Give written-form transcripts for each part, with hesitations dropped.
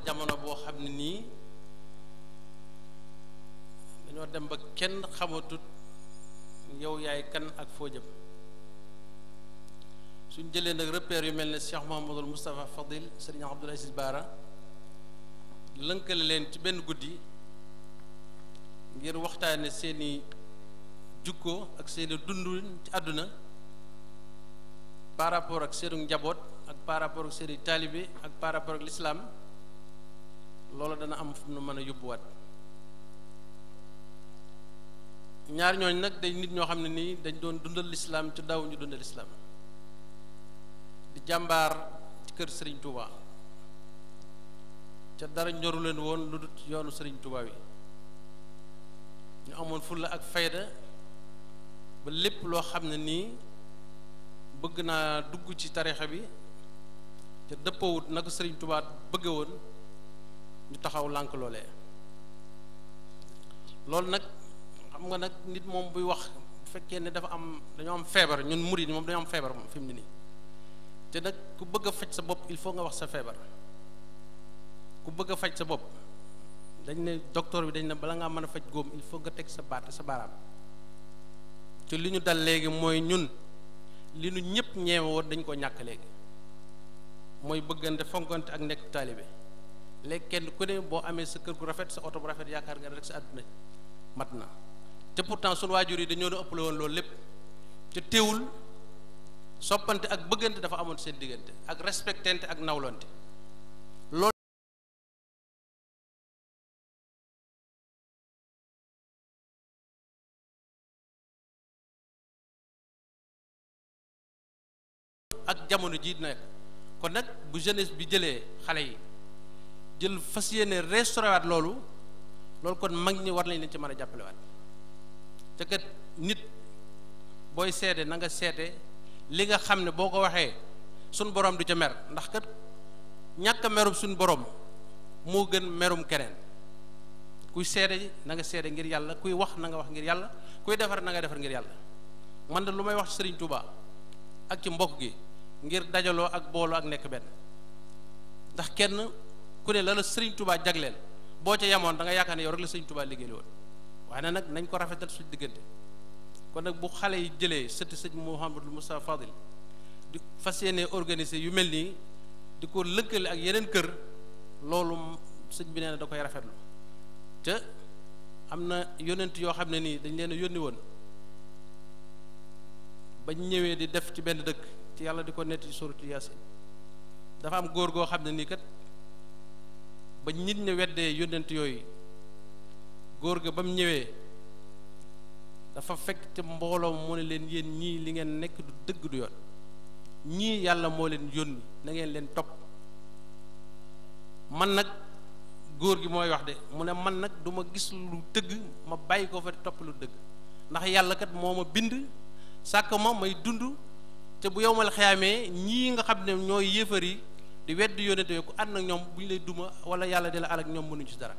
jamono boo xam ne nii dañoo dem ba kenn xamatut yow yaay kan ak foo jëm suñ jëlee nag repère yu mel ne Cheikh Mouhamadul Moustapha Fadil Serigne Abdoul Aziz Bara lënkale leen ci benn guddi ngir waxtaane seeni jukko ak seeni dund ci àdduna par rapport ak seenu njaboot ak par rapport ak seeni taalibe ak par rapport ak l'islam loolu dana am fu nu mën a yóbbuwaat ñaar ñooñ nag day nit ñoo xam ne nii dañ doon dundal l'islam ci daaw ñu dundal l'islam di jàmbaar ci kër Serigne Touba ca dara ñoru leen woon lu dut yoonu Serigne Touba wi ñu amoon fulla ak fayda ba lépp loo xam ne nii bëgg naa dugg ci tarixa bi te dëppawut na ko Serigne Touba bëgge woon ñu taxaw lànk loolee loolu nag xam nga nag nit moom buy wax bu fekkee ne dafa am dañoo am feebar ñun murid moom dañoo am feebar moom fi mu ne nii te nag ku bëgg a faj sa bopp il faut nga wax sa feebar ku bëgg a faj sa bopp dañ ne docteur bi dañ ne bala ngaa mën a faj góom il faut nga teg sa baat sa baaraam te li ñu dal léegi mooy ñun li ñu ñëpp ñeewe woon dañ ko ñàkk léegi mooy bëggante fonkante ak nekk taalibe léegi kenn ku ne boo amee sa kër gu rafet sa oto bu rafet yaakaar nga rek sa àdduna mat na te pourtant sunu waajur yi dañoo doon ëppale woon loolu lépp te teewul soppante ak bëggante dafa amoon seen diggante ak respectante ak nawlante loolu ak jamono ji nekk kon nag bu jeunesse bi jëlee xale yi jël fas yéene restauré waat loolu kon mag ñi war nañ leen ci mën a jàppale waat te kat nit booy seede na nga seete li nga xam ne boo ko waxee suñ borom du ca mer ndax kat ñàkk a merum suñ borom moo gën merum keneen kuy seede na nga seede ngir yàlla kuy wax na nga wax ngir yàlla kuy defar na nga defar ngir yàlla man de lu may wax ci Serigne Touba ak ci mbokk gi ngir dajaloo ak booloo ak nekk benn ndax kenn ku ne la la Serigne Touba jagleel boo ca yamoon da nga yaakaar ne yow rek la Serigne Touba liggéey woon waaye nag nañ ko rafetal suñu diggante kon nag bu xale yi jëlee sëti sëñ Mouhamadou Moustapha Fadil di fas yéene organiser yu mel nii di ko lëkkale ak yeneen kër loolu sëñ bi nee na da koy rafetlu te am na yonent yoo xam ne nii dañ leen a yónni woon bañ ñëwee di def ci benn dëkk ci yàlla di ko nett ci suuratu Yaasin dafa am góor goo xam ne nii kat ba nit ña weddee yonent yooyu góor ga ba mu ñëwee dafa fekk te mbooloo mu ne leen yéen ñii li ngeen nekk du dëgg du yoon ñii yàlla moo leen yónni na ngeen leen topp man nag góor gi mooy wax de mu ne man nag du ma gis lu dëgg ma bàyyi ko fa topp lu dëgg ndax yàlla kat moo ma bind sàkk ma may dund te bu yow mal xiyaamee ñii nga xam ne ñooy yéefar yi di wedd yónnente ku ànd ak ñoom bu ñu lay duma wala yàlla di la alak ñoom mënuñu ci dara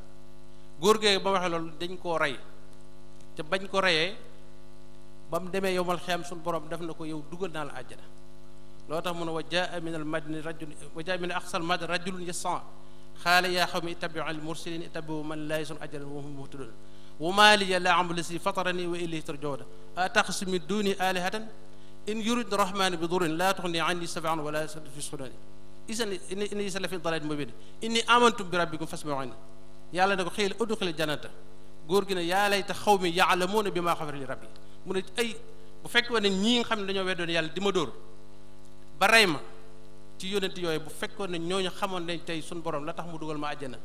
góor gee ba waxee loolu dañ koo rey te bañ ko reyee ba mu demee yow mal xiyaam suñu borom def na ko yow dugal naa la àjjana loo tax mu ne wa jaa min al madini rajul wa jaa min aqsal madini rajulun yas'a xaala yaa xawmi ittabi'u al mursalin ittabi'u man laa yasun ajran wa hum muhtadun wa maa liya laa a'budu llazi fatarani wa ilayhi turja'un ataxsu min duni alihatan in yurid rahmanu bi durrin laa tuxni anni shafa'an wa laa yus'aluni isan inni la fi dalalin mubin inni amantu bi rabbikum fasma'uni yàlla ne ko xëy udxilil jannata góor gi ne yaa layta xawmi ya'lamuuna bimaa xafara li rabbi mu ne ay bu fekkoon ne ñii nga xam ne dañoo weddoon yàlla di ma dóor ba rey ma ci yónent yooyu bu fekkoon ne ñooñu xamoon nañ tey suñu borom la tax mu dugal ma àjjana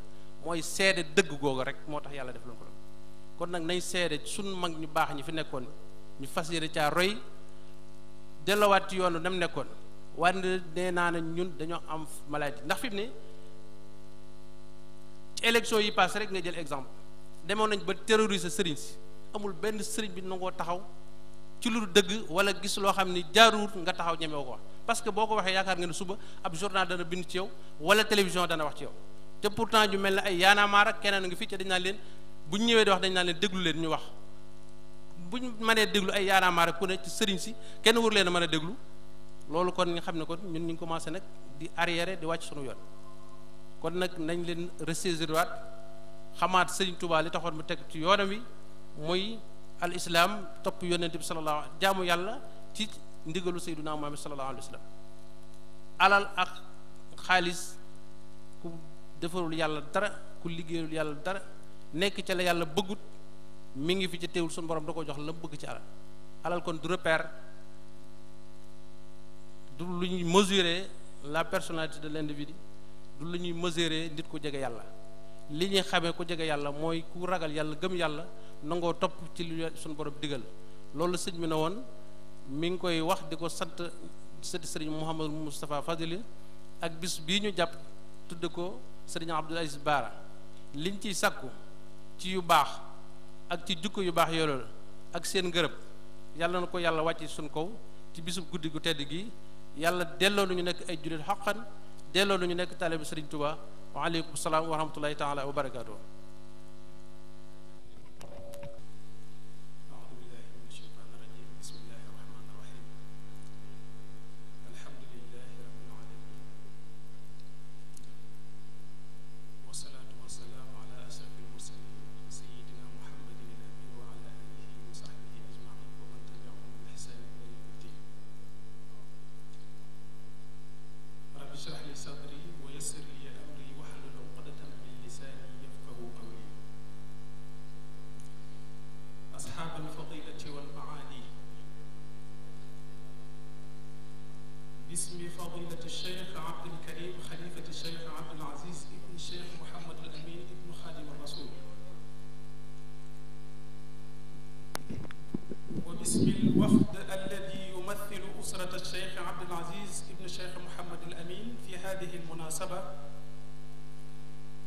mooy seede dëgg googu rek moo tax yàlla def loon ko loolu kon nag nañ seede suñ mag ñu baax ñi fi nekkoon ñu fas yéene caa roy dellowaat ci yoonu nam nekkoon wante nee naa ne ñun dañoo am maladie ndax fi mu ne ci élection yi passé rek nga jël exemple demoon nañ ba terroriser sëriñ si amul benn sëriñ bi nangoo taxaw ci lu dëgg wala gis loo xam ni jaaruwut nga taxaw ñemee ko wax parce que boo ko waxee yaakaar nga ne suba ab journal dana bind ci yow wala télévision dana wax ci yow te pourtant ñu mel ne ay yaanaamaar ak keneen nga fii ci dañ naan leen bu ñu ñëwee di wax dañ naan leen déglu leen ñu wax bu ñu mënee déglu ay yaanaamaar ak ku ne ci sëriñ si kenn wër leen a mën a déglu loolu kon nga xam ne kon ñun ñu ngi commencé nag di arriéré di wàcc sunu yoon kon nag nañ leen ressaisir waat xamaat sëriñ Touba li taxoon mu teg ci yoonam wi muy al islam topp yonente bi sallallahu alayhi jaamu yàlla ci ndigalu sayyiduna Muhammad sallallahu alayhi wa sallam alal ak xaalis ku defarul yàlla dara ku liggéeyul yàlla dara nekk ca la yàlla bëggut mi ngi fi ci teewul suñu borom da ko jox la bëgg ci alal kon du repère du lu ñuy mesurer la personnalité de l'individu du lu ñuy mesurer nit ku jege yàlla li ñuy xamee ku jege yàlla mooy ku ragal yàlla gëm yàlla nangoo topp ci lu suñu borom digal loolu sëñ bi ne woon mi ngi koy wax di ko sant sëti sëriñ Mouhamadou Moustapha Fadili ak bis bii ñu jàpp tudde ko sëriñ Abdoul Aziz Baara liñ ciy sakku ci yu baax ak ci jukko yu baax yooyu ak seen ngërëb yàlla na ko yàlla wàcc suñ kaw ci bisub guddi gu tedd gi yàlla delloo nañu nekk ay jullit xaqan delloo nañu nekk taalibe sëriñ Touba wa aleykum salaam wa rahmatullahi taala wa barakaatuh باسم فضيلة الشيخ عبد الكريم خليفة الشيخ عبد العزيز ابن الشيخ محمد الأمين ابن خادم الرسول وباسم الوفد الذي يمثل أسرة الشيخ عبد العزيز ابن الشيخ محمد الأمين في هذه المناسبة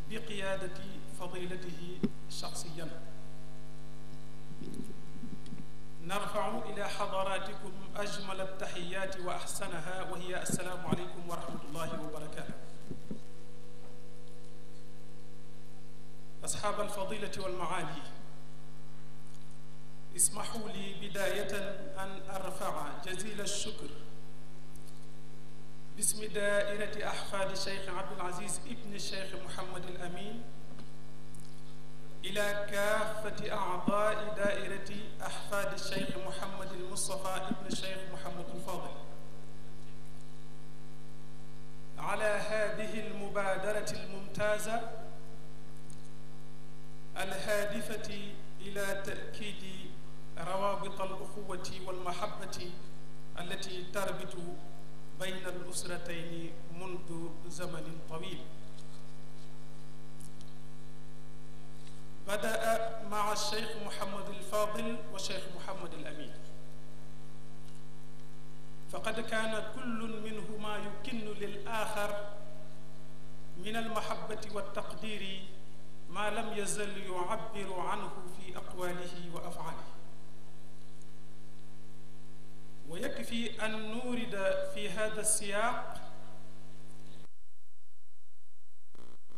بقيادة فضيلته شخصيا نرفع إلى حضراتكم أجمل التحيات وأحسنها وهي السلام عليكم ورحمة الله وبركاته. أصحاب الفضيلة والمعالي، اسمحوا لي بداية أن أرفع جزيل الشكر باسم دائرة أحفاد الشيخ عبد العزيز ابن الشيخ محمد الأمين إلى كافة أعضاء دائرة أحفاد الشيخ محمد المصطفى ابن الشيخ محمد الفاضل المبادرة الممتازة الهادفة إلى تأكيد روابط الأخوة والمحبة التي تربط بين الأسرتين منذ زمن طويل. بدأ مع الشيخ محمد الفاضل والشيخ محمد الأمين، فقد كان كل منهما يكن للآخر من المحبة والتقدير ما لم يزل يعبر عنه في أقواله وأفعاله. ويكفي أن نورد في هذا السياق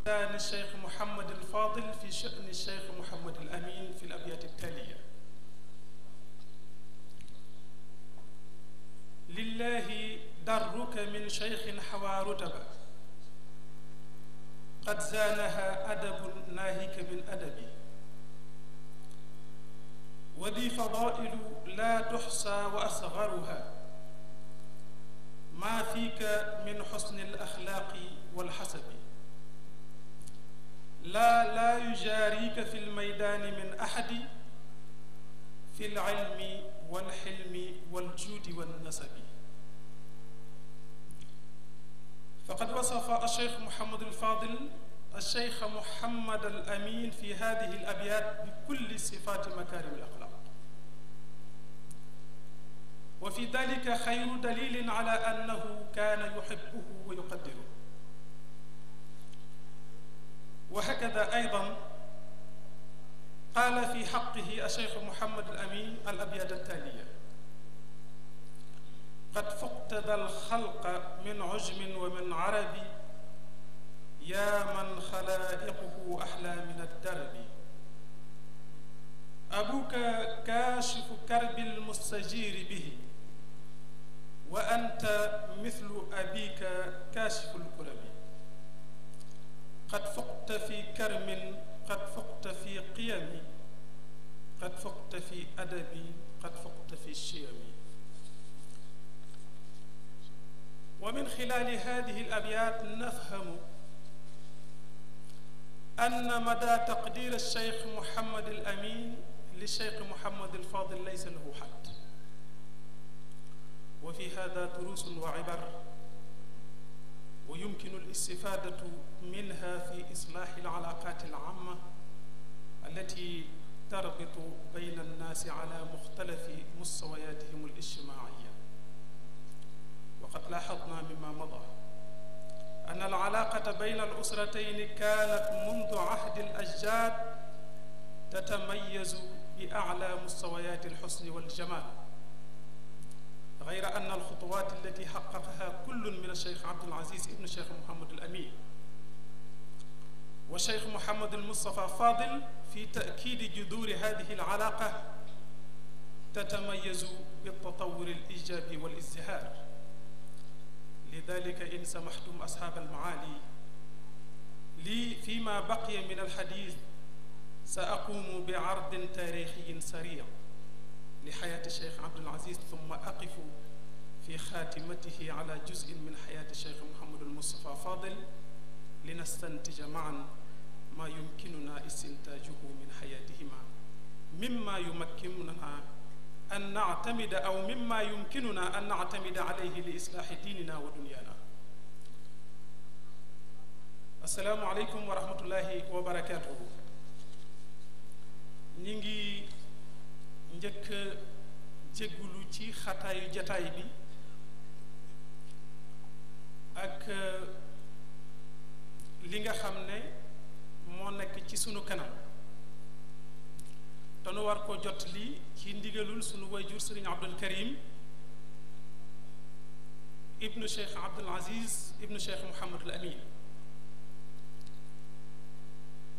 كان الشيخ محمد الفاضل في شأن الشيخ محمد الأمين في الأبيات التالية: لله درك من شيخ حوى رتبة قد زانها أدب ناهك من أدبي، وذي فضائل لا تحصى وأصغرها ما فيك من حسن الأخلاق والحسب، لا يجاريك في الميدان من أحد في العلم والحلم والجود والنسب. فقد وصف الشيخ محمد الفاضل الشيخ محمد الأمين في هذه الأبيات بكل صفات مكارم الأخلاق، وفي ذلك خير دليل على أنه كان يحبه ويقدره. وهكذا أيضا قال في حقه الشيخ محمد الأمين الأبيات التالية: قد فقت ذا الخلق من عجم ومن عرب يا من خلائقه أحلى من الدرب، أبوك كاشف كرب المستجير به وأنت مثل أبيك كاشف الكرب، قد فقت في كرم قد فقت في قيم قد فقت في أدب قد فقت في الشيم. ومن خلال هذه الأبيات نفهم أن مدى تقدير الشيخ محمد الأمين للشيخ محمد الفاضل ليس له حد، وفي هذا دروس وعبر ويمكن الاستفادة منها في إصلاح العلاقات العامة التي تربط بين الناس على مختلف مستوياتهم الاجتماعية. وقد لاحظنا مما مضى أن العلاقة بين الأسرتين كانت منذ عهد الأجداد تتميز بأعلى مستويات الحسن والجمال، غير أن الخطوات التي حققها كل من الشيخ عبد العزيز ابن الشيخ محمد الأمين والشيخ محمد المصطفى فاضل في تأكيد جذور هذه العلاقة تتميز بالتطور الإيجابي والازدهار. لذلك إن سمحتم أصحاب المعالي لي فيما بقي من الحديث سأقوم بعرض تاريخي سريع لحياة الشيخ عبد العزيز، ثم أقف في خاتمته على جزء من حياة الشيخ محمد المصطفى فاضل لنستنتج معا ما يمكننا استنتاجه من حياتهما مما يمكننا أن نعتمد أو مما يمكننا أن نعتمد عليه لإصلاح ديننا ودنيانا. السلام عليكم ورحمة الله وبركاته. نيجي njëkk jéggulu ci xataayu jataay bi ak li nga xam ne moo nekk ci sunu kanam te nu war ko jot li ci ndigalul sunu wayjur Sëriñ Abdul Karim ibnu Cheikh Abdul Aziz ibnu Cheikh Mouhamadul Amin.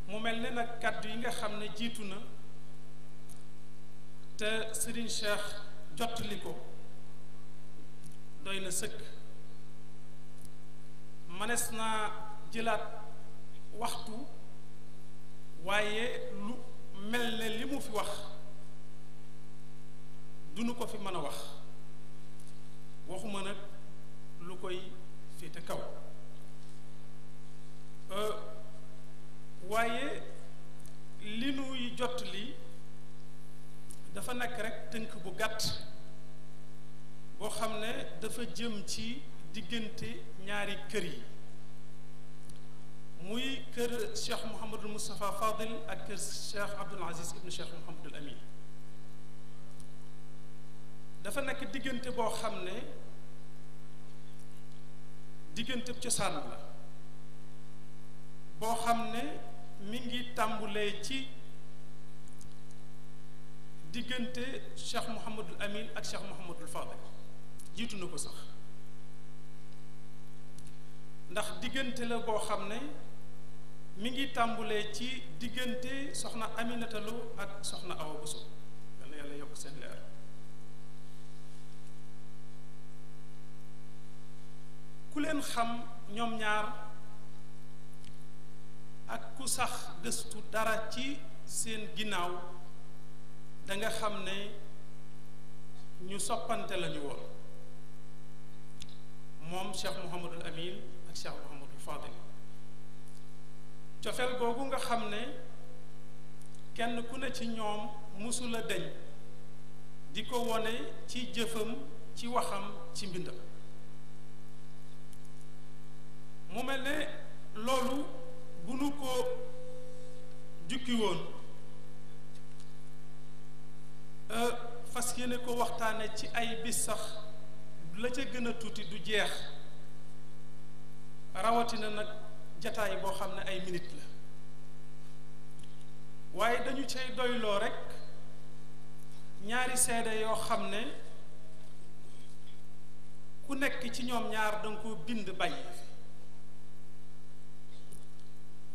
mu mel ne nag kàddu yi nga xam ne jiitu na te Serigne Cheikh jottali ko doy na sëkk. manes naa jëlaat waxtu waaye lu mel ne li mu fi wax duñu ko fi mën a wax, waxuma nag lu koy féete kaw. jëm ci diggante ñaari kër yi muy kër Cheikh Mouhamadul Moustapha Fadil ak kër Cheikh Abdoul Aziz ibnu Cheikh Mouhamadul Amin. dafa nekk diggante boo xam ne diggante cosaan la boo xam ne mi ngi tàmbulee ci diggante Cheikh Mouhamadul Amin ak Cheikh Mouhamadul Fadil jiitu na ko sax ndax diggante la boo xam ne mi ngi tàmbulee ci diggante soxna Aminata Lo ak soxna Awa Bousso yàlla yàlla yokk seen leer. ku leen xam ñoom ñaar ak ku sax gëstu dara ci seen ginnaaw da nga xam ne ñu soppante lañu woon moom Cheikh Mouhamadul Amin ak Cheikh Mouhamadul Fadil. cofeel googu nga xam ne kenn ku ne ci ñoom musula deñ di ko wone ci jëfam ci waxam ci mbindam. mu mel ne loolu bu nu ko jukki woon fas yéene ko waxtaane ci ay bis sax la ca gën a tuuti du jeex rawatina nag jataay boo xam ne ay minute la waaye dañu cay doyloo rekk ñaari seede yoo xam ne ku nekk ci ñoom ñaar danga ko bind bàyyi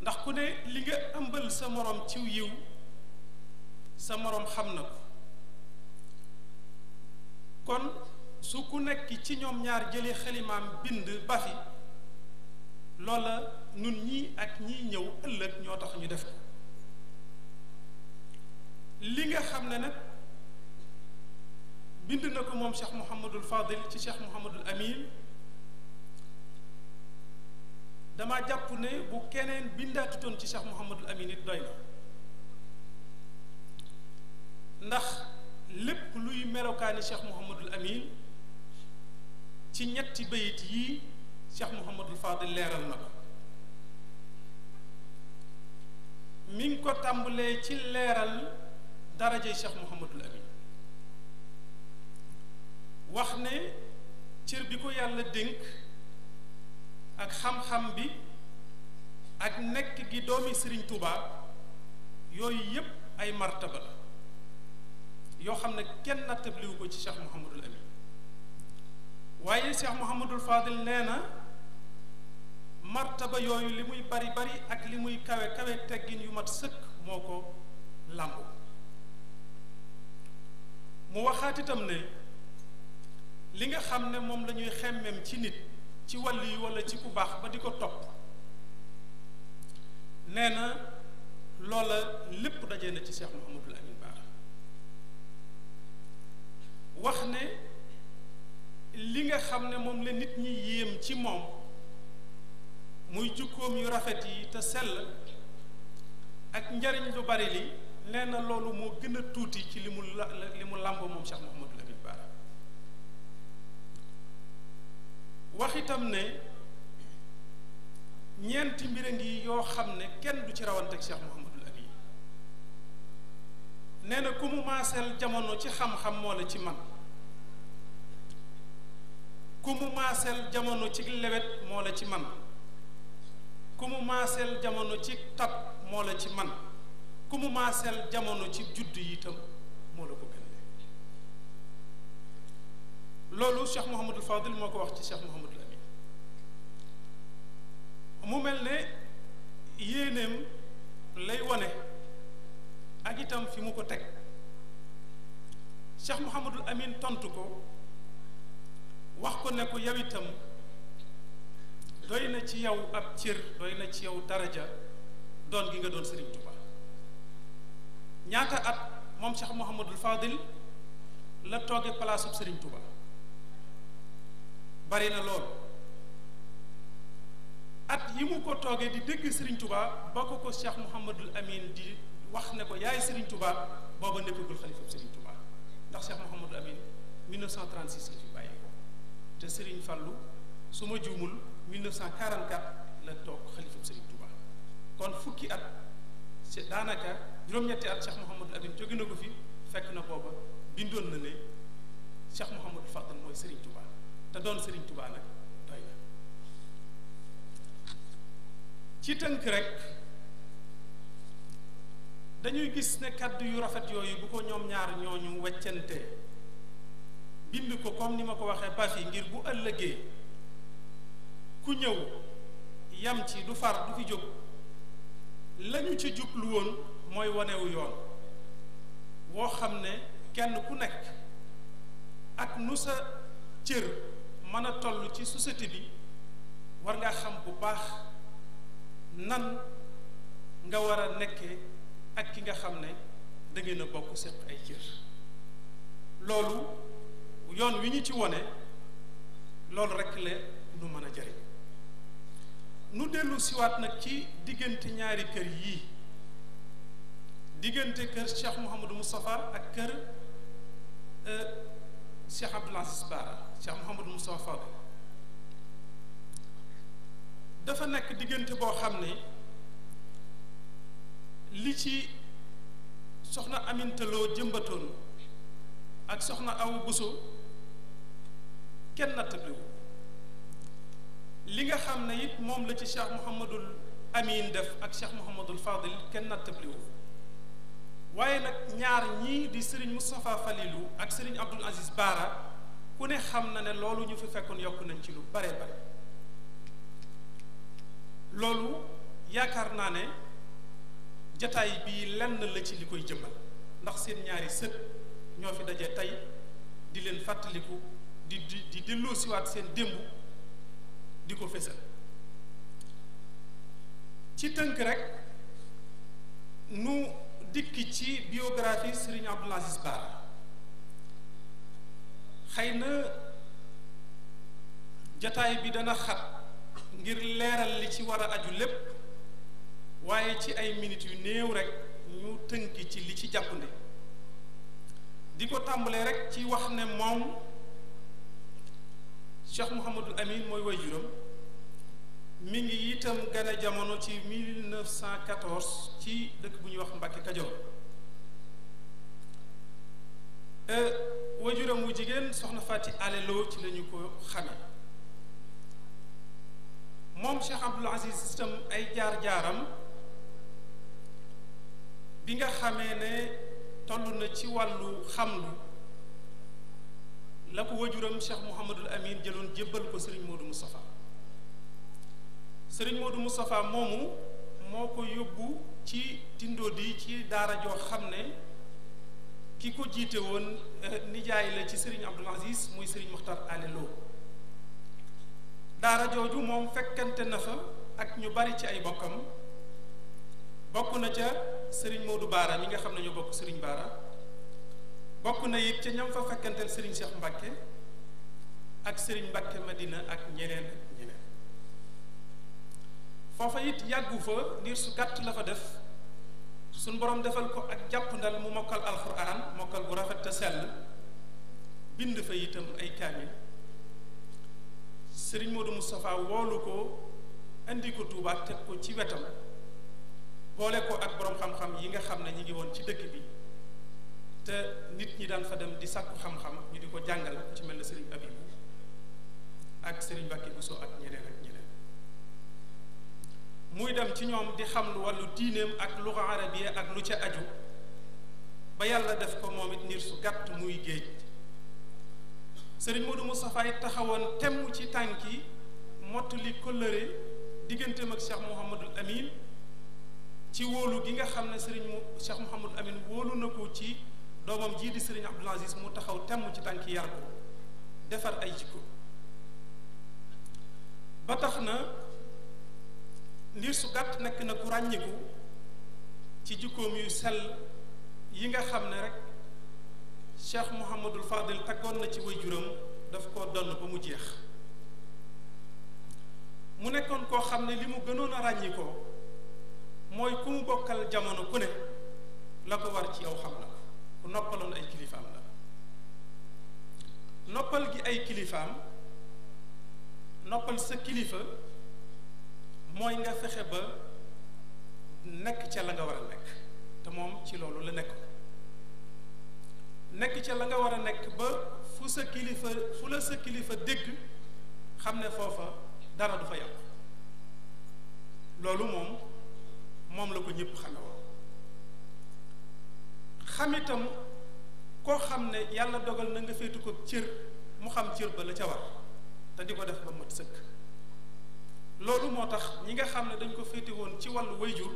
ndax ku ne li nga ëmbal sa moroom ciw yiw sa moroom xam na ko kon su ku nekk ci ñoom ñaar jëlee xalimaam bind ba fi loola nun ñii ak ñii ñëw ëllëg ñoo tax ñu def ko li nga xam ne nag bind na ko moom Cheikh Mouhamadul Fadil ci Cheikh Mouhamadul Amin dama jàpp ne bu keneen bindaatutoon ci Cheikh Mouhamadul Amin it doy na ndax lépp luy melokaani Cheikh Mouhamadul Amin ci ñetti bayit yii Cheikh Mouhamadul Fadil leeral na ko mi ngi ko tàmbalee ci leeral darajey Cheikh Mouhamadul Amin wax ne cër bi ko yàlla dénk ak xam-xam bi ak nekk gi doomi Sëriñ Tuubaa yooyu yépp ay martaba la yoo xam ne kenn nattabliwu ko ci Cheikh Mouhamadul Amin waaye Cheikh Mouhamadul Fadil nee na martaba yooyu li muy bari bari ak li muy kawe kawe teggin yu mat sëkk moo ko làmbu mu waxaat itam ne li nga xam ne moom la ñuy xemmem ci nit ci wàll yi walla ci ku baax ba di ko topp nee na loola lépp daje na ci Cheikh Mouhamadul Amin Bara wax ne li nga xam ne moom la nit ñi yéem ci moom muy jukkoom yu rafet yi te sell ak njariñ lu bari li nee na loolu moo gën a tuuti ci li mu làmb moom Cheikh Mouhamadul Amin Bara wax itam ne ñeenti mbir a ngi yoo xam ne kenn du ci rawanteeg Cheikh Mouhamadul Amin nee na ku mu maaseel jamono ci xam-xam moo la ci man ku mu maaseel jamono ci lewet moo la ci man ku mu maaseel jamono ci tab moo la ci man ku mu maaseel jamono ci judd yi itam moo la ko gën loolu Cheikh Mouhamadul Fadil moo ko wax ci Cheikh Mouhamadul Amin mu mel ne yéeneem lay wane ak itam fi mu ko teg Cheikh Mouhamadul Amin tontu ko wax ko ne ko yow itam doy na ci yow ab cër doy na ci yow daraja doon gi nga doon Serigne Touba ñaata at moom Cheikh Mouhamadul Fadil la tooge palaasub Serigne Touba bari na lool at yi mu ko toogee di dégg Serigne Touba ba ko Cheikh Mouhamadul Amin di wax ne ko yaay Serigne Touba booba nekkagul xalifab Serigne Touba ndax Cheikh Mouhamadul Amin 1936 la fi bàyyi ko te Serigne Fallou su ma juumul 1944 la toog xalifam Serigne Touba kon fukki at daanaka juróom-ñetti at Cheikh Mouhamadul Amin jóge na ko fi fekk na booba bindoon na ne Cheikh Mouhamadul Fadal mooy Serigne Touba te doon Serigne Touba nag doy na. ci tënk rek dañuy gis ne kàddu yu rafet yooyu bu ko ñoom ñaar ñooñu weccante bind ko comme ni ma ko waxee pafi ngir bu ëllëgee ku ñëw yam ci du far du fi jóg lañu ci jublu woon mooy wanewu yoon woo xam ne kenn ku nekk ak nu sa cër mën a toll ci société bi war nga xam bu baax nan nga war a nekkee ak ki nga xam ne da ngeen a bokk séq ay cër loolu yoon wi ñu ci wone loolu rekk la nu mën a jariñ nu dellu siwaat nag ci diggante ñaari kër yii diggante kër Cheikh Mouhamadou Moustapha ak kër Cheikh Abdoul Aziz Bara Cheikh Mouhamadou Moustapha Fadel dafa nekk diggante boo xam ne li ci soxna Amintaloo jëmbatoon ak soxna Awa Bousso kenn nattabliwu li nga xam ne it moom la ci Cheikh Mouhamadul Amin def ak Cheikh Mouhamadul Fadil kenn nattabliwu waaye nag ñaar ñii di Serigne Moustapha Falilou ak Serigne Abdoul Aziz Bara ku ne xam na ne loolu ñu fi fekkoon yokk nañ ci lu bare bare loolu yaakaar naa ne jataay bii lenn la ci li koy jëmmal ndax seen ñaari sët ñoo fi daje tey di leen fàttaliku di delloo siwaat seen démb di ko fésal ci tënk rek nu dikki ci biographie Serigne Abdoul Aziz Bara xëy na jataay bi dana xat ngir leeral li ci war a aju lépp waaye ci ay minutes yu néew rek ñu tënki ci li ci jàppandi di ko tàmbalee rek ci wax ne moom Cheikh Mouhamadul Amin mooy waajuram mi ngi itam gane jamono ci 1914 ci dëkk bu ñuy wax Mbàkke Kajoor waajuram wu jigéen soxna Fati Alelo ci lañu ko xame moom Cheikh Abdoul Aziz itam ay jaar-jaaram bi nga xamee ne toll na ci wàllu xamlu la ko wajuram Cheikh Mouhamadul Amin jëloon jébbal ko Serigne Modou Moustapha Serigne Modou Moustapha moomu moo ko yóbbu ci Tindodi ci daara joo xam ne ki ko jiite woon nijaay la ci Serigne Abdoul Aziz muy Serigne Mokhtar Alelo daara jooju moom fekkante na fa ak ñu bari ci ay bokkam bokk na ca Serigne Modou Bara mi nga xam ne ñoo bokk Serigne Bara bokk na it ca ñam fa fekkanteel Serigne Cheikh Mbacke ak Serigne Mbacke Madina ak ñeneen ak ñeneen foofa it yàggu fa ndiir su gàtt la fa def suñ borom defal ko ak jàpp ndal mu mokkal alxuraan mokkal bu rafet te sell bind fa itam ay kaamil Serigne Modou Moustapha woolu ko indi ko Touba teg ko ci wetam boole ko ak borom xam-xam yi nga xam ne ñi ngi woon ci dëkk bi te nit ñi daan fa dem di sàkku xam-xam ñu di ko jàngal ci mel ne Serigne Abibou ak Serigne Mbacke Bousso ak ñeneen ak ñeneen muy dem ci ñoom di xam lu wàllu diineem ak luga arabiya ak lu ca aju ba yàlla def ko moom it niir su gàtt muy géej Serigne Modou Moustapha it taxawoon temm ci tànki mottali kóllëre digganteem ak Cheikh Mouhamadul Amin ci wóolu gi nga xam ne Cheikh Mouhamadul Amin wóolu na ko ci doomam jii di Serigne Abdoul Aziz mu taxaw temm ci tànki yar ko defar ay jikko ba tax na ndiir su gàtt nekk na ku ràññiku ci jikkoom yu sell yi nga xam ne rek Cheikh Mouhamadul Fadil taggoon na ci waajuram daf koo donn ba mu jeex mu nekkoon koo xam ne li mu gënoon a ràññikoo mooy ku mu bokkal jamono ku ne la ko war ci yow xam na ko ku noppaloon ay kilifaam la noppal gi ay kilifaam noppal sa kilifa mooy nga fexe ba nekk ca la nga war a nekk te moom ci loolu la nekk ca la nga war a nekk ba fu la sa kilifa dégg xam ne foofa dara du fa yàqu loolu moom la ko ñëpp xame woon xam itam koo xam ne yàlla dogal na nga féetu ko cër mu xam cër ba la ca war te di ko def ba mat sëkk loolu moo tax ñi nga xam ne dañ ko féete woon ci wàllu wayjur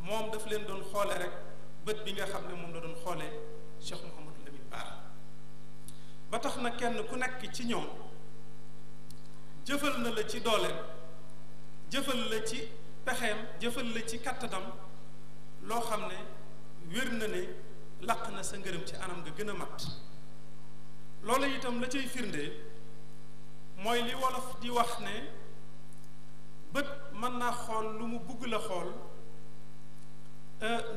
moom daf leen doon xoole rek bët bi nga xam ne moom la doon xoolee Cheikh Mouhamadou Lamine Bara ba tax na kenn ku nekk ci ñoom jëfal na la ci dooleem jëfal la ci pexeem jëfal la ci kattanam loo xam ne wér na ne laq na sa ngërëm ci anam nga gën a mat loolu itam la cay firnde mooy li wolof di wax ne bët mën naa xool lu mu bugg la xool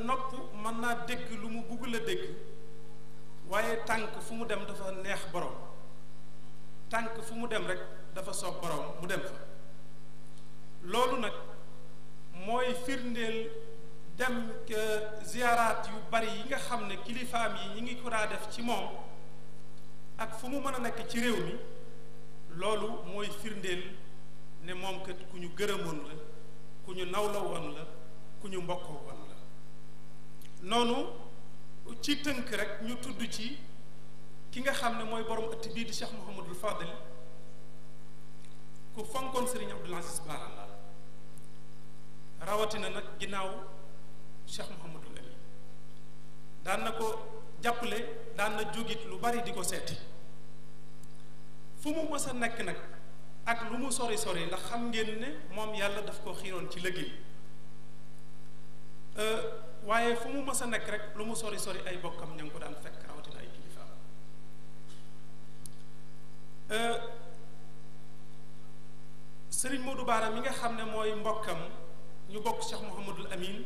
nopp mën naa dégg lu mu bugg la dégg waaye tànk fu mu dem dafa neex borom tànk fu mu dem rek dafa soob borom mu dem fa loolu nag mooy firndeel dem ziyaaraat yu bari yi nga xam ne kilifaam yi ñi ngi ko daa def ci moom ak fu mu mën a nekk ci réew mi loolu mooy firndeel ne moom kat ku ñu gërëmoon la ku ñu nawla woon la ku ñu mbokkoo woon la noonu ci tënk rek ñu tudd ci ki nga xam ne mooy borom ëtt bii di Cheikh Mouhamadul Fadil ku fonkoon Serigne Abdoul Aziz Bara la rawatina nag ginnaaw Cheikh Mouhamadou Lamine daan na ko jàppale daan na jógit lu bari di ko seeti fu mu mës a nekk nag ak lu mu sori sori ndax xam ngeen ne moom yàlla daf ko xiiroon ci liggéey waaye fu mu mës a nekk rek lu mu sori sori ay bokkam ña ngi ko daan fekk rawatina ay kilifaam Serigne Modou Bara mi nga xam ne mooy mbokkam ñu bokk Cheikh Mouhamadul Amin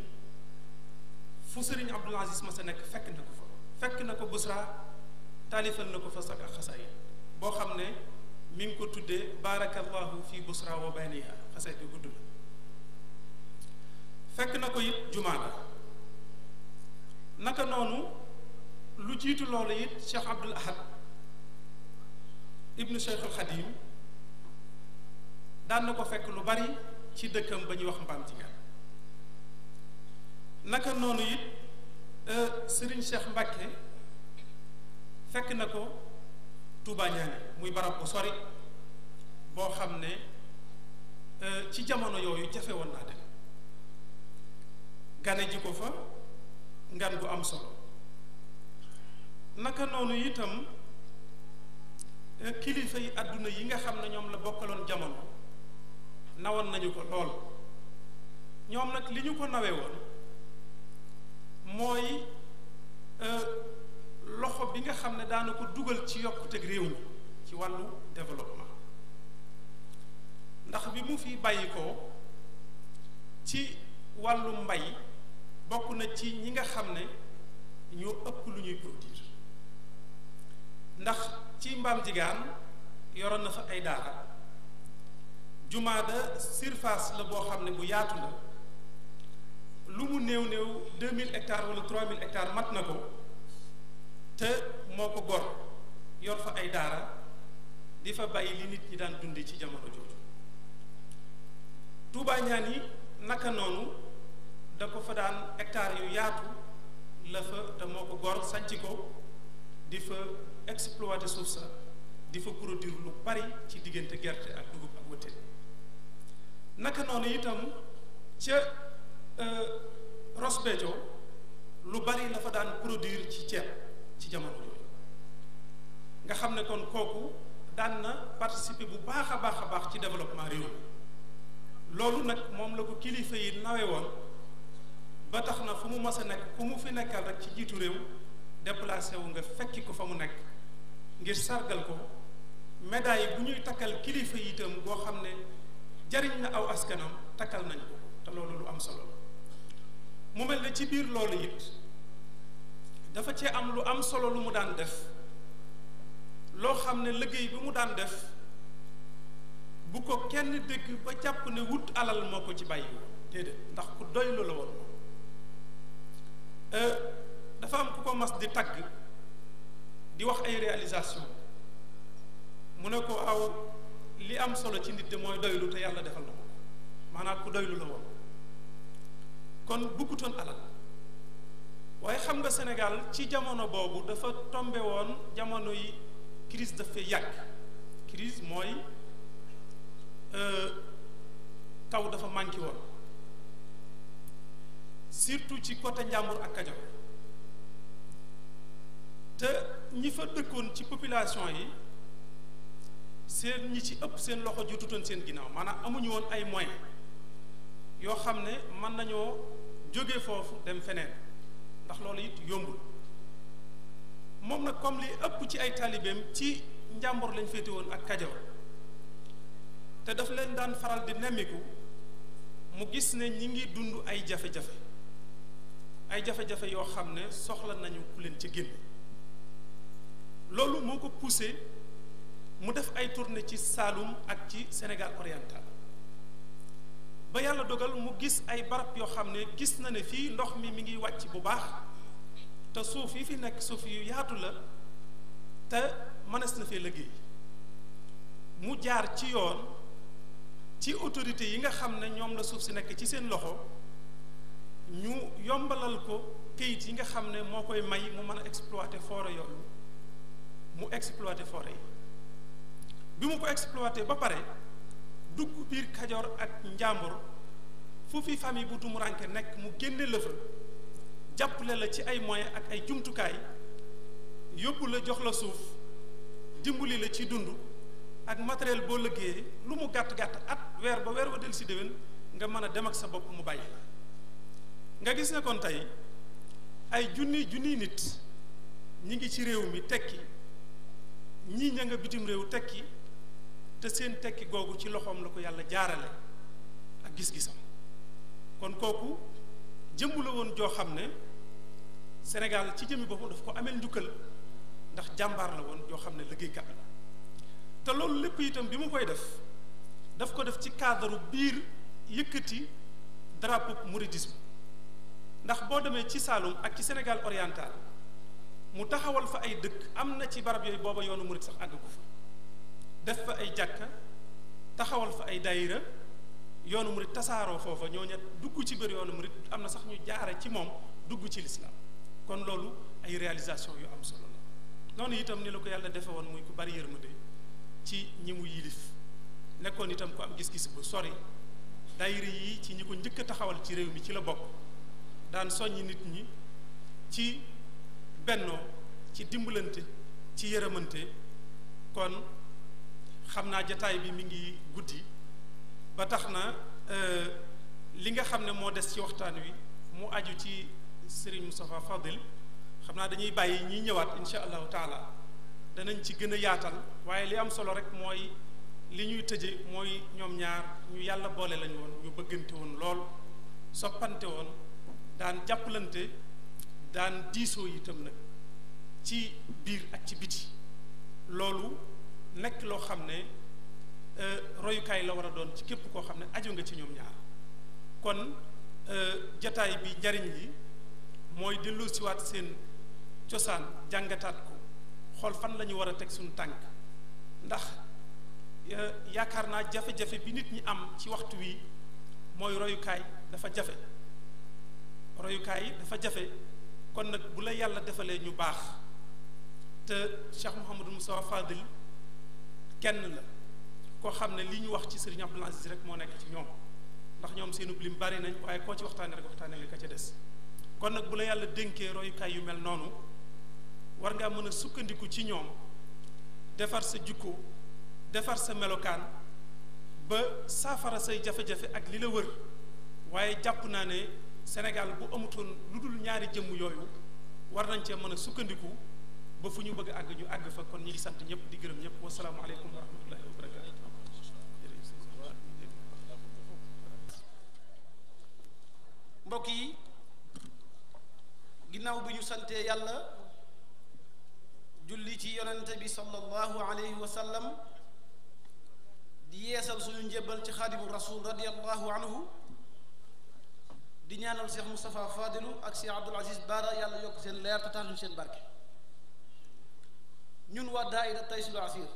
fu Serigne Abdoul Aziz ma sa nekk fekk na ko fa fekk na ko Busra taalifal na ko fa sak ak xasaay boo xam ne mi ngi ko tuddee barakallahu fi Busra wa baniha xasaay bi gudd la fekk na ko it jumaada naka noonu lu jiitu loolu it Cheikh Abdoul Ahad ibnu Cheikh al Xadim daan na ko fekk lu bari ci dëkkam ba ñuy wax mbaam jigéen naka noonu it Serigne Cheikh Mbacke fekk na ko Touba Ñaani muy barab bu sori boo xam ne ci jamono yooyu jafe woon naa dem gane ji ko fa ngan gu am solo naka noonu itam kilifa yi àdduna yi nga xam ne ñoom la bokkaloon jamono nawoon nañu ko lool ñoom nag li ñu ko nawee woon mooy loxo bi nga xam ne daana ko dugal ci yokkuteg réew mi ci wàllu développement ndax bi mu fi bàyyi ko ci wàllu mbay bokk na ci ñi nga xam ne ñoo ëpp lu ñuy produire ndax ci mbaam jigaan yoroon na fa ay daara jumaada surface la boo xam ne bu yaatu la lu mu néew 2000 hectares wala 3000 hectares mat na ko te moo ko gor yor fa ay daara di fa bàyyi li nit ñi daan dundi ci jamono jooju Touba Ñaani naka noonu da ko fa daan hectares yu yaatu la fa te moo ko gor sanc ko di fa exploiter suuf sa di fa produire lu bari ci diggante gerte ak dugub ak wëtte naka noonu itam ca Ross Béthio lu bari la fa daan produire ci ceeb ci jamono yooyu nga xam ne kon kooku daan na participer bu baax a baax ci développement réew mi loolu nag moom la ko kilifa yi nawe woon ba tax na fu mu mas a nekk ku mu fi nekkal rek ci jiitu réew déplacé wu nga fekki ko fa mu nekk ngir sargal ko médaille bu ñuy takkal kilifa yi itam boo xam ne jariñ na aw askanam takkal nañ ko te loolu lu am solo mu mel ne ci biir loolu it dafa cee am lu am solo lu mu daan def loo xam ne liggéey bi mu daan def bu ko kenn dégg ba jàpp ne wut alal moo ko ci bàyyi déedéet ndax ku doylu la woon dafa am ku ko mas di tagg di wax ay réalisation mu ne ko aw li am solo ci nit de mooy doylu te yàlla defal na ko maanaam ku doylu la woon kon bëggutoon alal waaye xam nga Sénégal ci jamono boobu dafa tombe woon jamono yi crise dafay yàgg crise mooy taw dafa manqué woon surtout ci côté Njàmbur ak Kajoor te ñi fa dëkkoon ci population yi seen ñi ci ëpp seen loxo jotutoon seen ginnaaw maanaam amuñu woon ay moyens yoo xam ne mën nañoo jóge foofu dem feneen ndax loolu it yombul moom nag comme li ëpp ci ay taalibeem ci Njàmbur lañ féete woon ak Kajoor te daf leen daan faral di nemmiku mu gis ne ñi ngi dund ay jafe-jafe yoo xam ne soxla nañu ku leen ci génn loolu moo ko poussé mu def ay tournée ci Saloum ak ci Sénégal oriental ba yàlla dogal mu gis ay barab yoo xam ne gis na ne fii ndox mi ngi wàcc bu baax te suuf yi fi nekk suuf yu yaatu la te mënees na fee liggéey mu jaar ci yoon ci autorité yi nga xam ne ñoom la suuf si nekk ci seen loxo ñu yombalal ko kayit yi nga xam ne moo koy may mu mën a exploiter forêt yooyu mu exploiter forêt yi bi mu ko exploiter ba pare dugg biir Kajoor ak Njàmbur fu fi famille bu tumuranke nekk mu génne la fa jàppale la ci ay moyens ak ay jumtukaay yóbbu la jox la suuf dimbali la ci dund ak matériel boo liggéeyee lu mu gàtt-gàtt at weer ba weer wa del si déwén nga mën a dem ak sa bopp mu bàyyi nga gis ne kon tey ay junni nit ñi ngi ci réew mi tekki ñii ña nga bitim réew tekki te seen tekki googu ci loxoom la ko yàlla jaarale ak gis-gisam kon kooku jëmbu la woon joo xam ne Sénégal ci jëmmi boppam daf ko ameel njukkal ndax jàmbaar la woon joo xam ne liggéeykat la te loolu lépp itam bi mu koy daf ko def ci cadre biir yëkkati drapeau mouridisme ndax boo demee ci Saloum ak ci Sénégal oriental mu taxawal fa ay dëkk am na ci barab yooyu booba yoonu murid sax àgg ko fa def fa ay jàkka taxawal fa ay daayira yoonu murid tasaaroo foofa ñoo ñet dugg ci biir yoonu murid am na sax ñu jaare ci moom dugg ci lislaam kon loolu ay réalisation yu am solo la noonu itam ni la ko yàlla defe woon muy ku bari yërmande ci ñi mu yilif nekkoon itam ku am gis-gis bu sori daayira yi ci ñi ko njëkk a taxawal ci réew mi ci la bokk daan soññi nit ñi ci bennoo ci dimbalante ci yërëmante kon xam naa jataay bi mi ngi guddi ba tax na li nga xam ne moo des ci waxtaan wi mu aju ci Serigne Moustapha Fadil xam naa dañuy bàyyi ñiy ñëwaat insha allahu taala danañ ci gën a yaatal waaye li am solo rek mooy li ñuy tëje mooy ñoom ñaar ñu yàlla boole lañu woon ñu bëggante woon lool soppante woon daan jàppalante daan diisoo itam nag ci biir ak ci biti loolu nekk loo xam ne royukaay la war a doon ci képp koo xam ne aju nga ci ñoom ñaar kon jataay bi njariñ li mooy delloo siwaat seen cosaan jàngataat ko xool fan la ñu war a teg suñu tànk ndax yaakaar naa jafe-jafe bi nit ñi am ci waxtu wi mooy royukaay dafa jafe kon nag bu la yàlla defalee ñu baax te Cheikh Mouhamadou Moustapha Fadil kenn la koo xam ne li ñu wax ci Serigne Abdoul Aziz rek moo nekk ci ñoom ndax ñoom seenu lim bari nañ waaye koo ci waxtaanee rek waxtaanee li ka ca des kon nag bu la yàlla dénkee royukaay yu mel noonu war ngaa mën a sukkandiku ci ñoom defar sa jikko defar sa melokaan ba saafara say jafe-jafe ak li la wër waaye jàpp naa ne Sénégal bu amutoon lu dul ñaari jëmm yooyu war nañ cee mën a sukkandiku ba fu ñu bëgg àgg ñu àgg fa kon ñi ngi sant ñëpp di gërëm ñëpp wasalaamualeykum wa rahmatullahi wa barakatu mbokk yi ginnaaw bi ñu santee yàlla julli ci yonente bi sallallahu alayhi wa sallam di di yeesal suñu njébbal ci xaadimu rasul radiallahu anhu di ñaanal Cheikh Moustapha Fadilu ak Cheikh Abdoul Aziz Bara yàlla yokk seen leer te tax ñu seen barke. ñun waa daayira Taysiroul Assir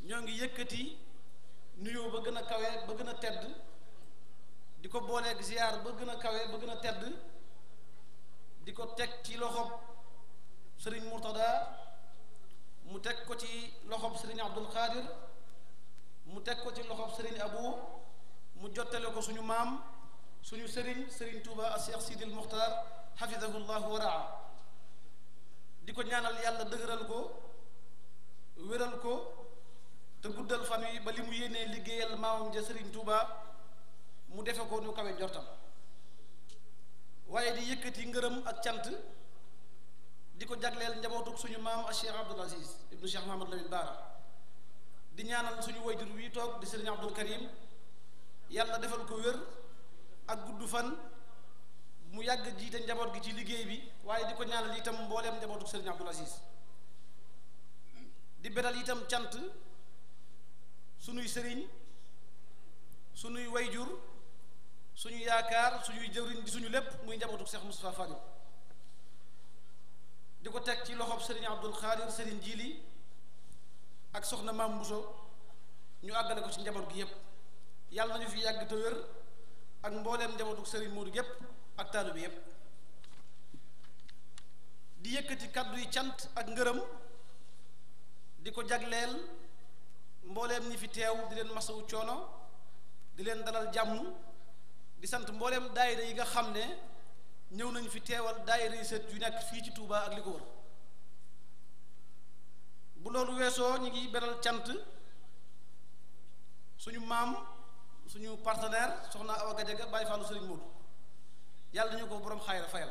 ñoo ngi yëkkati nuyoo ba gën a kawe ba gën a tedd di ko booleeg ziar ba gën a kawe ba gën a tedd di ko teg ci loxob Serigne Mourtada mu teg ko ci loxob Serigne Abdul Qadir mu teg ko ci loxob Serigne Abou mu jottale ko suñu maam suñu Serigne Touba a Cheikh Sidil Muxtar xafidahullahu wa raa di ko ñaanal yàlla dëgëral ko wéral ko te guddal fan wi ba li mu yéenee liggéeyal maamam ja Serigne Touba mu defe ko nu kawe njortam waaye di yëkkati ngërëm ak cant di ko jagleel njabootuk suñu maam ak Cheikh Abdoul Aziz ibnu Cheikh Mahamad Lamine Bara di ñaanal suñu wayjur wi toog di Serigne Abdoul Karim yàlla defal ko wér ak gudd fan mu yàgg jiite njaboot gi ci liggéey bi waaye di ko ñaanal itam mbooleem njabootuk Serigne Abdoul Aziz di beral itam cant suñuy sëriñ suñuy wayjur suñu yaakaar suñuy jëwriñ di suñu lépp muy njabootuk Cheikh Moustapha Fadil di ko teg ci loxob Serigne Abdoul Khadir Serigne Jili ak soxna Maam Bousso ñu àggale ko ci njaboot gi yépp yàlla nañu fi yàgg te wér ak mbooleem njabootuk Serigne Modou yépp ak taalu bi yépp di yëkkati kàddu yi cant ak ngërëm di ko jagleel mbooleem ñi fi teew di leen masawu coono di leen dalal jàmm di sant mbooleem daayira yi nga xam ne ñëw nañu fi teewal daayira yi sët yu nekk fii ci Touba ak li ko wër bu loolu weesoo ñu ngi beral cant suñu maam suñu partenaire soxna Awa Gadiaga Baye Fallou Serigne Modou yàlla dañu ko borom xayra fayal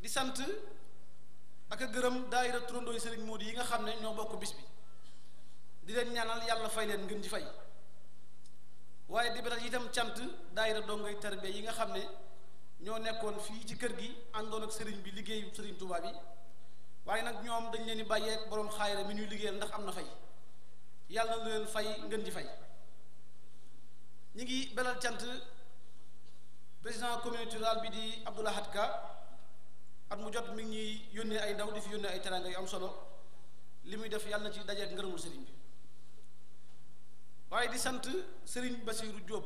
di sant ak a gërëm daayira turandooy Serigne Modou yi nga xam ne ñoo bokk bis bi di leen ñaanal yàlla fay leen ngeen ji fay waaye di beral itam cant daayira dongoy tarbiya yi nga xam ne ñoo nekkoon fii ci kër gi àndoon ak sëriñ bi liggéeyu Serigne Touba bi waaye nag ñoom dañ leen di bàyyeek borom xaayra mi ñuy liggéeyal ndax am na fay yàlla na leen fay ngeen ji fay ñi ngi belal cant président communauté rurale bi di Abdoul Ahad Ka at mu jot mi ngi ñuy yónnee ay ndaw di fi yónnee ay teranga yu am solo li muy def yàlla na ci dajeek ngërëmul sëriñ bi waaye di sant Serigne Bassirou Diop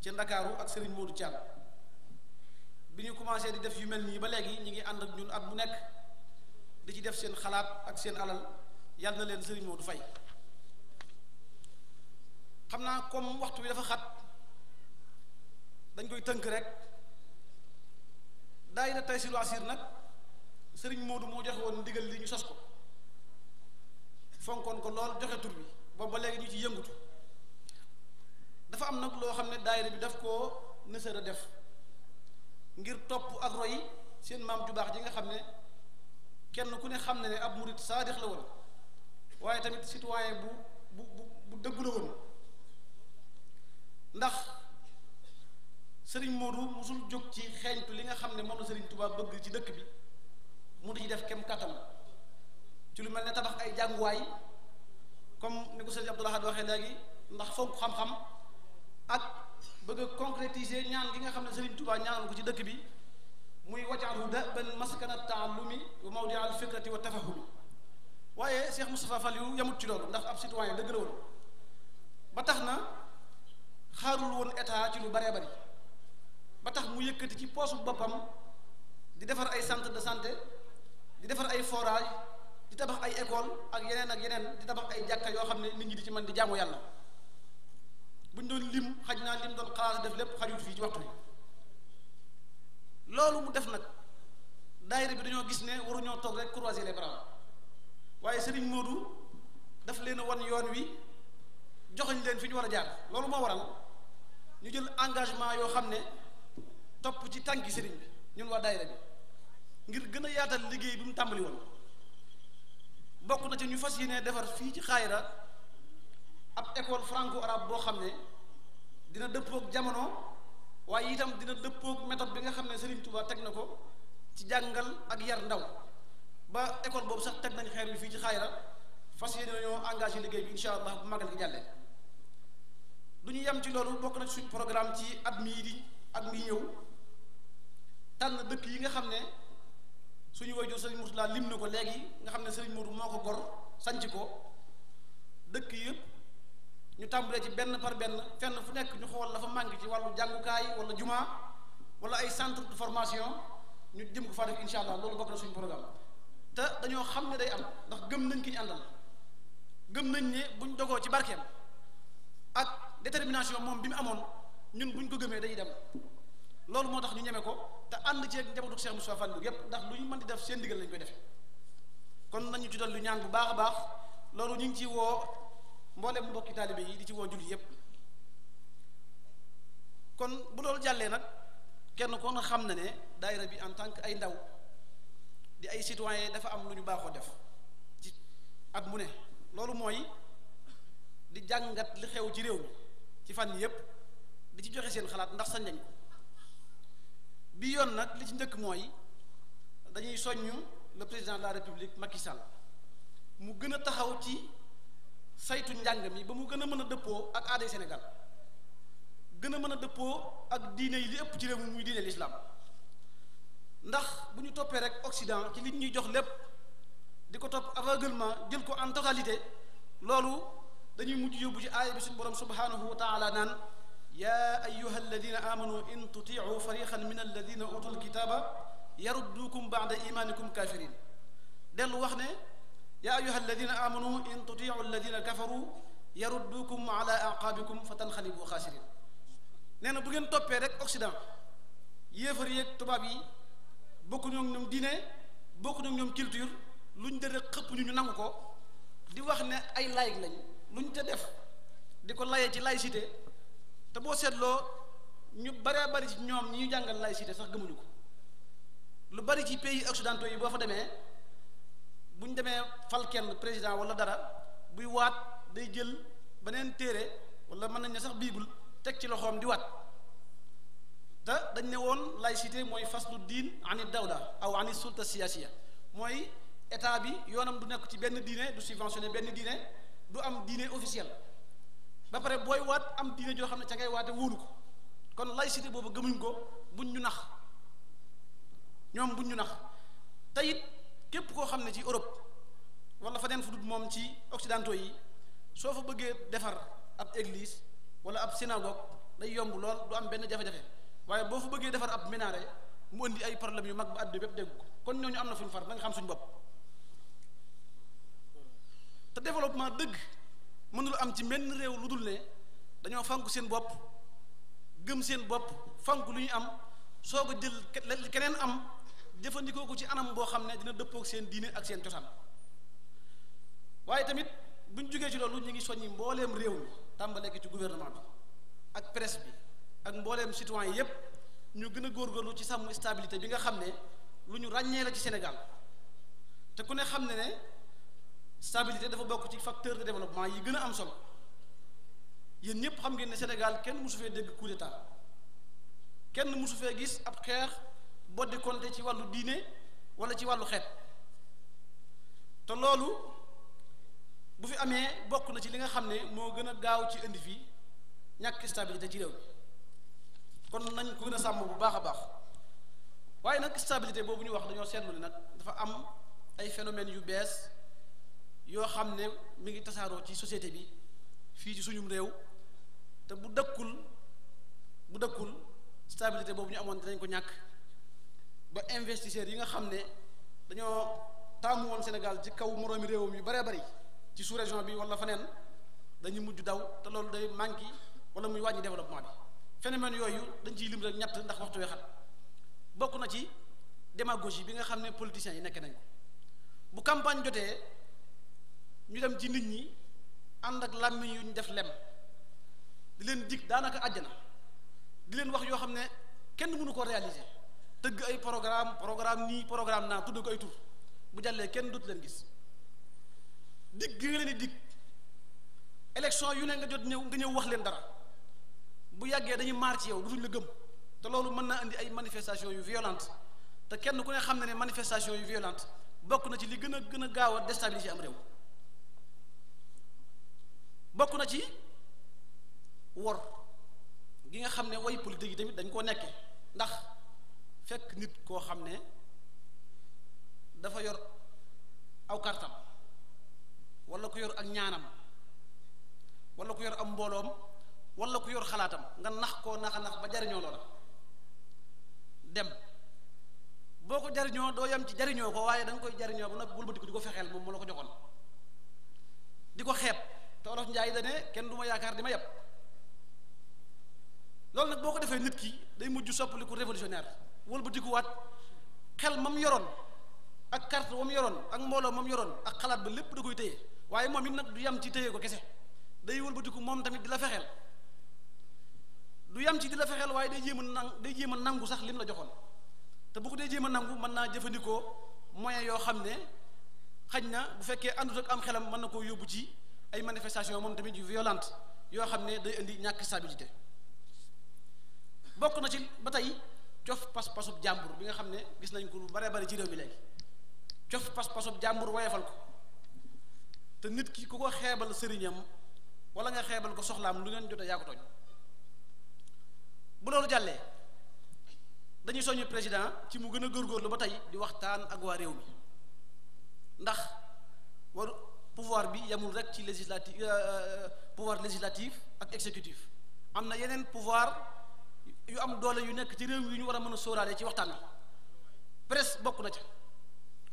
ci Ndakaaru ak Serigne Modou Thiam bi ñu commencé di def yu mel nii ba léegi ñi ngi ànd ak ñun at mu nekk di ci def seen xalaat ak seen alal yàlla na leen Serigne Modou fay xam naa comme waxtu bi dafa xat dañ koy tënk rek daayira Taysiroul Assir nag Serigne Modou moo joxe woon ndigal li ñu sos ko fonkoon ko lool joxe tur bi boobu ba léegi ñu ci yëngutu dafa am nag loo xam ne daayira bi daf koo nësër a def ngir topp ak roy seen maam ju baax ji nga xam ne kenn ku ne xam ne ab murit saadix la woon waaye tamit citoyen bu dëggu la woon ndax Serigne Modou musul jóg ci xeeñtu li nga xam ne moom la Serigne Touba bëgg ci dëkk bi mu di ci def kem kattan ci lu mel ne tabax ay jànguwaay comme ni ko Serigne Abdoul Ahad waxee léegi ndax fonk xam-xam ak bëgg a concrétiser ñaan gi nga xam ne Serigne Touba ñaanoon ko ci dëkk bi muy waj'alhu da'ban maskana ta'allumi wa mawdi'a al-fikrati wa tafahumi waaye Cheikh Moustapha Fall yu yamut ci loolu ndax ab citoyen dëgg la woon ba tax na xaarul woon état ci lu baree bari ba tax mu yëkkati ci poosu boppam di defar ay centre de santé di defar ay forage di tabax ay école ak yeneen di tabax ay jàkka yoo xam ne nit ñi di ci mën di jaamu yàlla bu ñu doon lim xaj naa lim doon xalaat def lépp xajul fii ci waxtu bi loolu mu def nag daayira bi dañoo gis ne waruñoo toog rek croiser les bras waaye Serigne Modou daf leen a wan yoon wi joxañ leen fi ñu war a jaar loolu moo waral ñu jël engagement yoo xam ne topp ci tànki Serigne bi ñun waa daayira bi ngir gën a yaatal liggéey bi mu tàmbali woon bokk na ci ñu fas yéene defar fii ci xaayra ab école franco-arabe boo xam ne dina dëppook jamono waaye itam dina dëppook méthode bi nga xam ne Serigne Touba teg na ko ci jàngal ak yar ndaw ba école boobu sax teg nañ xeer bi fii ci xaayra fas yéene nañoo engagé liggéey bi incha allah bu magal gi jàllee. du ñu yem ci loolu bokk na suñ programme ci at mii di at mii ñëw tànn dëkk yi nga xam ne suñu waajur Serigne Mourtala lim na ko léegi nga xam ne Serigne Mourou moo ko gor sanc ko dëkk yëpp ñu tàmbalee ci benn par benn fenn fu nekk ñu xool la fa manqué ci wàllu jàngukaay wala jumaa wala ay centre de formation ñu jëm ko faa def incha allah loolu bokk na suñu programme te dañoo xam ne day am ndax gëm nañ ki ñu àndal gëm nañ ne buñ dogoo ci barkeem ak détermination moom bi mu amoon ñun buñ ko gëmee dañuy dem loolu moo tax ñu ñeme ko te ànd ci ak njabootu Cheikh Moustapha Fall yépp ndax lu ñu mën di def seen digal lañ koy defee kon nañu ci dolli ñaan bu baax a baax loolu ñu ngi ci woo mboolem mbokki taalibe yi di ci woo julli yépp kon bu loolu jàllee nag kenn ko na xam na ne daayira bi en tant que ay ndaw di ay citoyen dafa am lu ñu baaxoo def ci at mu ne loolu mooy di jàngat li xew ci réew mi ci fànn yépp di ci joxe seen xalaat ndax sañ nañ ko bi yoon nag li ci njëkk mooy dañuy soññu le président de la république Macky Sall mu gën a taxaw ci saytu njàng mi ba mu gën a mën a dëppoo ak aaday Sénégal gën a mën a dëppoo ak diine yi li ëpp ci réew mi muy diine l'islam ndax bu ñu toppee rek Occident ci li ñuy jox lépp di ko topp aveuglement jël ko en totalité loolu dañuy mujj yóbbu ci aaya bi suñu borom subhanahu wa taala naan yaa ayyuha alladina amanu in tutiu fariqan min alladina utul kitaba yaruddukum ba'da imanikum kafirin dellu wax ne yaa ayyuha alladina amanu in tutiu alladina kafaru yaruddukum ala aqabikum fa tanxalibu xaasirin nee na bu ngeen toppee rek Occident yéefar yeeg tubaab yi bokku ñoom ñoom diine bokku ñoom ñoom culture luñ de rek xëpp ñu nangu ko di wax ne ay laïc lañ luñ te def di ko layee ci laïcité te boo seetloo ñu baree bari ci ñoom ñi ñu jàngal laïcité sax gëmuñu ko lu bari ci pays occidentaux yi boo fa demee bu ñu demee fal kenn président wala dara buy waat day jël beneen téere wala mën nañ ne sax bible teg ci loxoom di waat te dañ ne woon laïcité mooy faslu diin ani dawla aw ani sulta siyasiya mooy état bi yoonam du nekk ci benn diine du subventionné benn diine du am diine officiel ba pare booy waat am diine joo xam ne ca ngay waate wóolu ko kon laïcité boobu gëmuñ ko buñ ñu nax ñoom buñ ñu nax te it képp koo xam ne ci Europe wala fa neen fu dut moom ci occidentaux yi soo fa bëggee defar ab église wala ab synagogue day yomb lool du am benn jafe-jafe waaye boo fa bëggee defar ab minaret mu indi ay problème yu mag ba àdduna bépp dégg ko kon ñooñu am na fuñ far da nga xam suñ bopp te développement dëgg mënul am ci menn réew lu dul ne dañoo fanku seen bopp gëm seen bopp fanku lu ñu am soog a jël keneen am jëfandikoo ko ci anam boo xam ne dina dëppook seen diine ak seen cosaan waaye tamit bu ñu jógee ci loolu ñu ngi soññi mbooleem réew mi tàmbalee ko ci gouvernement bi ak presse bi ak mbooleem citoyen yépp ñu gën a góorgóorlu ci sàmm stabilité bi nga xam ne lu ñu ràññee la ci Sénégal te ku ne xam ne stabilité dafa bokk ci facteur de développement yi gën a am solo yéen ñëpp xam ngeen ne Sénégal kenn musu fee dégg coup d'état kenn musu fee gis ab xeex boddi konte ci wàllu diine wala ci wàllu xeet te loolu bu fi amee bokk na ci li nga xam ne moo gën a gaaw ci indi fii ñàkk stabilité ci réew mi kon nañ ko gën a sàmm bu baax a baax waaye nag stabilité boobu ñu wax dañoo seetlu ne nag dafa am ay phénomènes yu bees yoo xam ne mi ngi tasaaroo ci société bi fii ci suñum réew te bu dëkkul stabilité boobu ñu amoon dinañ ko ñàkk ba investisseurs yi nga xam ne dañoo taamu woon Sénégal ci kaw moroomi réewam yu baree bari ci sous-région bi wala feneen dañuy mujj daw te loolu day manqué wala muy wàññi développement bi phénomène yooyu dañ ciy lim rek ñett ndax waxtu wi xat bokk na ci démagogie bi nga xam ne politiciens yi nekk nañ ko bu campagne jotee ñu dem ci nit ñi ànd ak làmmiñ yu ñu def lem di leen dig daanaka àjjana di leen wax yoo xam ne kenn mënu ko réaliser tëgg ay programme nii programme naa tudd ko ay tur bu jàllee kenn dootu leen gis dig gi nga leen di dig élection yu ne nga jot ñëw wax leen dara bu yàggee dañuy maar ci yow dutuñ la gëm te loolu mën naa indi ay manifestation yu violente te kenn ku ne xam ne manifestation yu violente bokk na ci li gën a gaaw a déstabiliser am réew bokk na ci wor gi nga xam ne way politique yi tamit dañ koo nekke ndax fekk nit koo xam ne dafa yor aw kartam wala ku yor ak ñaanam wala ku yor am mbooloom wala ku yor xalaatam nga nax koo naxa nax ba jariñoo loola dem boo ko jariñoo doo yam ci jariñoo ko waaye da nga koy jariñoo ba nag wëlbati ko di ko fexeel moom mu la ko joxoon di ko xeeb te olof njaay da ne kenn du ma yaakaar di ma yeb loolu nag boo ko defee nit ki day mujj soppaliku révolutionnaire wëlbatiku waat xel mam yoroon ak carte mam yoroon ak mbooloo mam yoroon ak xalaat ba lépp da koy téye waaye moom it nag du yam ci téye ko kese day wëlbatiku moom tamit di la fexeel du yam ci di la fexeel waaye day jéem a nangu sax lim la joxoon te bu ko dee jéem a nangu mën naa jëfandikoo moyen yoo xam ne xaj na bu fekkee àndut ak am xelam mën na koo yóbbu ci ay manifestation moom tamit yu violente yoo xam ne day indi ñàkk stabilité bokk na ci ba tey cof pas-pasub jàmbur bi nga xam ne gis nañ ko lu bare bari ci réew mi léegi cof pas-pasub jàmbur woyefal ko te nit ki ku ko xeebal sëriñam wala nga xeebal ko soxlaam lu ngeen jotee yaa ko tooñ bu loolu jàllee dañuy soññu président ci mu gën a góorgóorlu ba tey di waxtaan ak waa réew mi ndax war pouvoir bi yamul rek ci pouvoir législatif ak exécutif am na yeneen pouvoir yu am doole yu nekk ci réew mi yu ñu war a mën a sóoraale ci waxtaan wi presse bokk na ca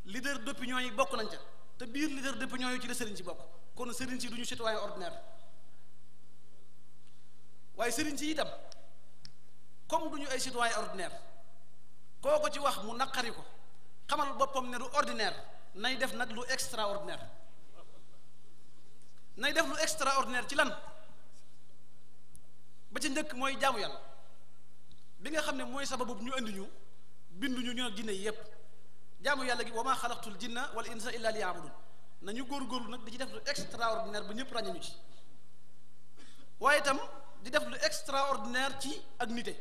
leader d'opinion yi bokk nañ ca te biir leader d'opinion yi ci la sëriñ si bokk kon sëriñ si du ñu citoyen ordinaire waaye sëriñ si itam comme du ñu ay citoyen ordinaire koo ko ci wax mu naqari ko xamal boppam ne du ordinaire nay def nag lu extraordinaire nay def lu extraordinaire ci lan ba ci njëkk mooy jaamu yàlla bi nga xam ne mooy sababu ñu indi ñu binduñu ñu jinne yi yépp jaamu yàlla gi wa maa xalaqtul jinna wal insa illa liya'budun nañu góorgóorlu nag di ci def lu extraordinaire ba ñëpp ràññee ñu ci waaye itam di def lu extraordinaire ci ak nite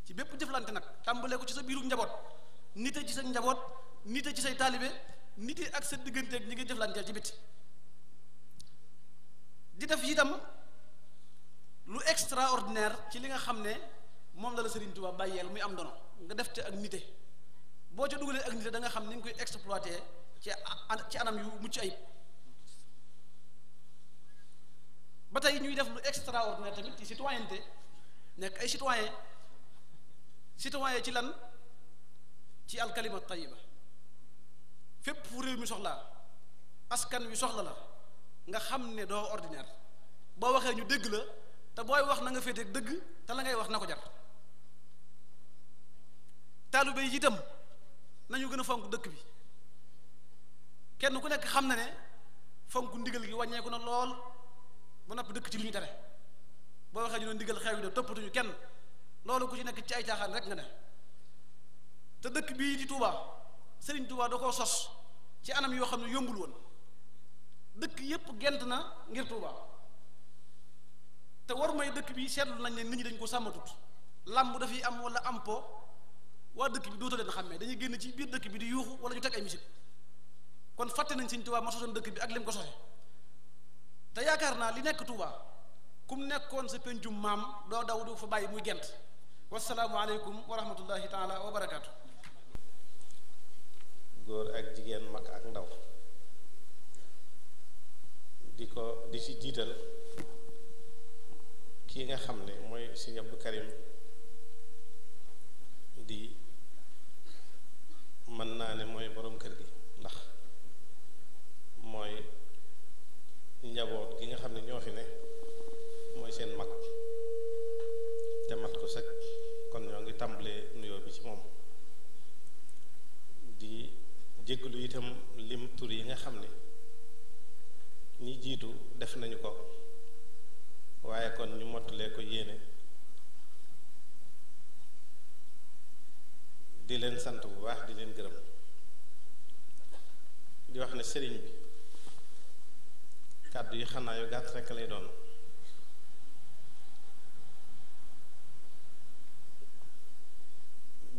ci bépp jëflante nag tàmbalee ko ci sa biiru njaboot nite ci sa njaboot nite ci say taalibe nite ak sa digganteeg ñi nga jëflanteel ci bitti di def itam lu extraordinaire ci li nga xam ne moom la Sëriñ Tuubaa bàyyeel muy am ndono nga def te ak nite boo ca dugalee ak nite da nga xam ni nga koy exploiter ci anam yu mucc ayib ba tey ñuy def lu extraordinaire tamit ci citoyenneté nekk ay citoyen ci lan ci alkalima tayiba fépp fu réew mi soxlaa askan wi soxla la nga xam ne doo ordinaire boo waxee ñu dégg la te booy wax na nga féete dëgg te la ngay wax na ko jar taalibe yi itam nañu gën a fonk dëkk bi kenn ku nekk xam na ne fonk ndigal gi wàññeeku na lool ba noppi dëkk ci lu ñu tere boo waxee ñu ne ndigal xew yi de toppatuñu kenn loolu ku ci nekk ci ay caaxaan rek nga ne te dëkk bii di Touba Serigne Touba da koo sos ci anam yoo xam ne yombul woon dëkk yépp gent na ngir Touba te war may dëkk bi seetlu nañ ne nit ñi dañ ko sàmmatut làmb dafay am wala am po waa dëkk bi dootoo leen xàmmee dañuy génn ci biir dëkk bi di yuuxu wala ñu teg ay musique kon fàtte nañ Serigne Touba ma sosoon dëkk bi ak lim ko sose te yaakaar naa li nekk Touba kum nekkoon sa pencum maam doo daw du fa bàyyi muy gent wasalaamu aleykum wa rahmatullahi taala wa barakaatu. góor ak jigéen mag ak ndaw di ci jiital kii nga xam ne mooy Sëriñ Abdou Karim di mën naa ne mooy boroom kër gi ndax mooy njaboot gi nga xam ne ñoo fi ne mooy seen mag te mat ko sëkk kon ñoo ngi tàmbalee nuyoo bi ci moom di jégalu itam lim tur yi nga xam ne ñi jiitu def nañu ko waaye kon ñu mottalee ko yéene di leen sant bu baax di leen gërëm di wax ne sëriñ bi kàddu yi xanaa yu gàtt rekk lay doon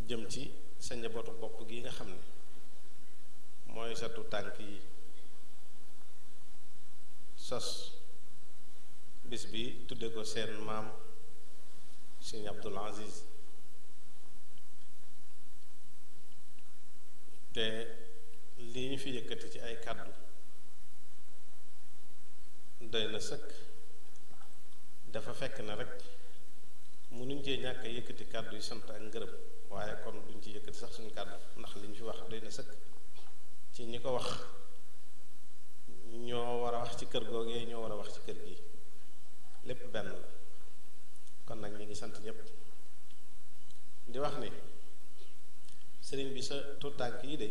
jëm ci sa njabootu bopp gi nga xam ne mooy sa tu tànk yi sos bis bi tudde ko seen maam Sëñ Abdul Aziz te lii ñu fi yëkkati ci ay kàddu doy na sëkk. dafa fekk na rek mënuñ cee ñàkk yëkkati kàddu yu sant ak ngërëm waaye kon duñ ci yëkkati sax suñu kàddu ndax li ñu fi wax doy na sëkk ci ñi ko wax ñoo war a wax ci kër googee ñoo war a wax ci kër gi lépp benn la kon nag ñu ngi sant ñëpp di wax ni sëriñ bi sa tuutànk yi de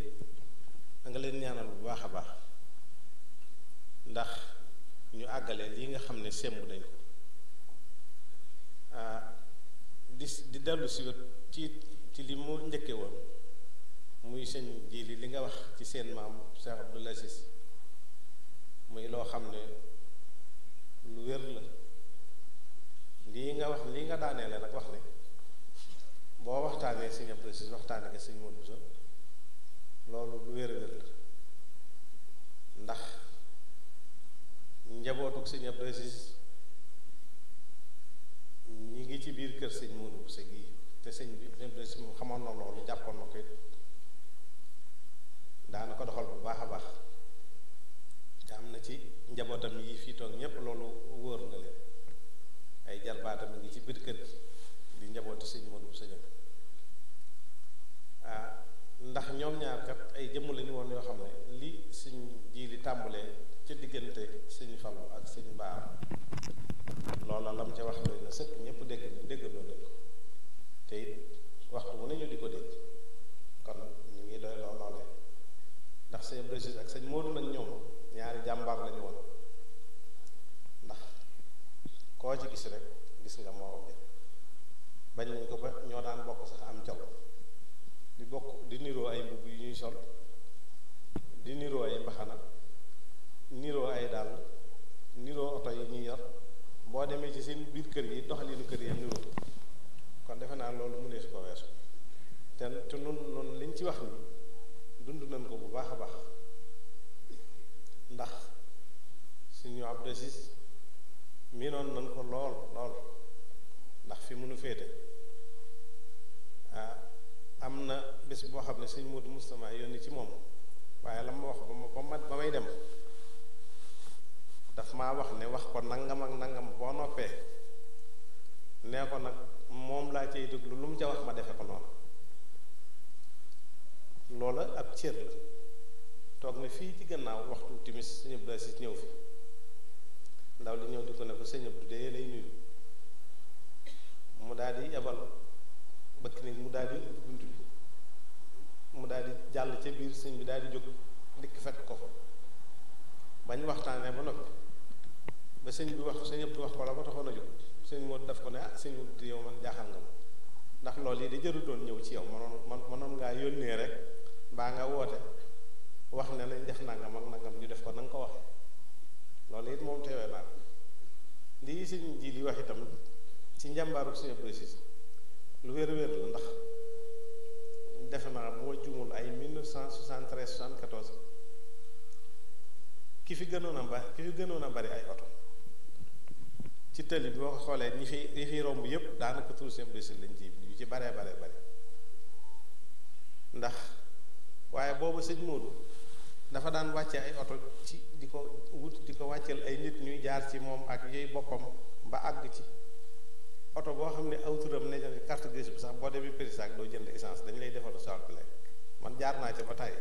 da nga leen ñaanal bu baax a baax ndax ñu àggale lii nga xam ne semb nañ ko di dellu si ci li mu njëkke woon muy sëñ ji li nga wax ci seen maam Cheikh Abdoul Aziz muy loo xam ne lu wér la lii nga wax lii nga daanee la nag wax ne boo waxtaanee sëñ Abdoul Aziz waxtaanee nga sëñ Modou Bousso loolu lu wér la ndax njabootuk sëñ Abdoul Aziz ñi ngi ci biir kër sëñ Modou Bousso gi te sëñ bi moom xamoon na loolu jàppoon na ko it daana ko doxal bu baax a baax te am na ci njabootam yi fii toog ñépp loolu wóor na leen ay jarbaatam ngi ci biir kër gi di njabootu sëñ Modou Bousso ndax ñoom ñaar kat ay jëmm lañu woon yoo xam ne li sëñ ji li tàmbalee ca diggante sëñ Fallu ak sëñ Mbaar loola lam ca wax doy na sëkk ñëpp déggandoo nañ ko te it waxtu bu ne ñu di ko dégg kon ñu ngi doy loolee ndax sëñ Abdou Aziz ak sëñ Modou nag ñoom ñaari jàmbaar lañu woon ndax koo ci gis rek gis nga morom bi bañ nañ ko ba ñoo daan bokk sax am col di bokk di niroo ay mbubb yu ñuy sol di niroo ay mbaxana niroo ay dàll niroo oto yi ñuy yor boo demee ci seen biir kër yi doxalinu kër yi niroo kon defe naa loolu mu neesu ko weesu te nun liñ ci wax ni dund nañ ko bu baax a baax ndax suñu Abdou Aziz mii noonu nañ ko lool ndax fi mënu féete am na bés boo xam ne sëñ Modou Moustapha yónni ci moom waaye la ma wax ba may dem daf maa wax ne wax ko nangam ak nangam boo noppee nee ko nag moom laa cay déglu lu mu ca wax ma defe ko noonu loola ab cër la toog na fii ci gannaaw waxtu timis sëñ Abdou Aziz ñëw fi ndaw li ñëw di ko ne ko sëñ Abdou de lay nuyu mu daal di yabal bëkk ni mu daal di buntu bi mu daal di jàll ca biir sëñ bi daal di jóg dikk fekk ko fa bañ waxtaanee ba noppi ba sëñ bi wax sëñ Abdou wax ko la ba taxoon a jóg sëñ moo daf ko ne sëñ Abdou yow man jaaxal nga ma ndax loolu yi da jërutoon ñëw ci yow manoon ngaa yónnee rek mbaa nga woote wax ne nañ def nangam ak nangam ñu def ko na nga ko waxee loolu it moom teewee naa lii sëñ ji li wax itam ci njàmbaaru sëñ Abdou Aziz lu wér-wér la ndax defe naa bu ma juumul ay 1973 74 ki fi gënoon a bari ay oto ci tëli bi boo ko xoolee ñi fi romb yépp daanaka tur sëñ Abdou Aziz lañ ci baree bari ndax waaye boobu sëñ Modou dafa daan wàcce ay oto ci di ko wàcceel ay nit ñuy jaar ci moom ak yooyu boppam ba àgg ci oto boo xam ne aw turam ne carte grise bi sax boo demee Périsac doo jënd essence dañu lay defal sol plein man jaar naa ca ba tey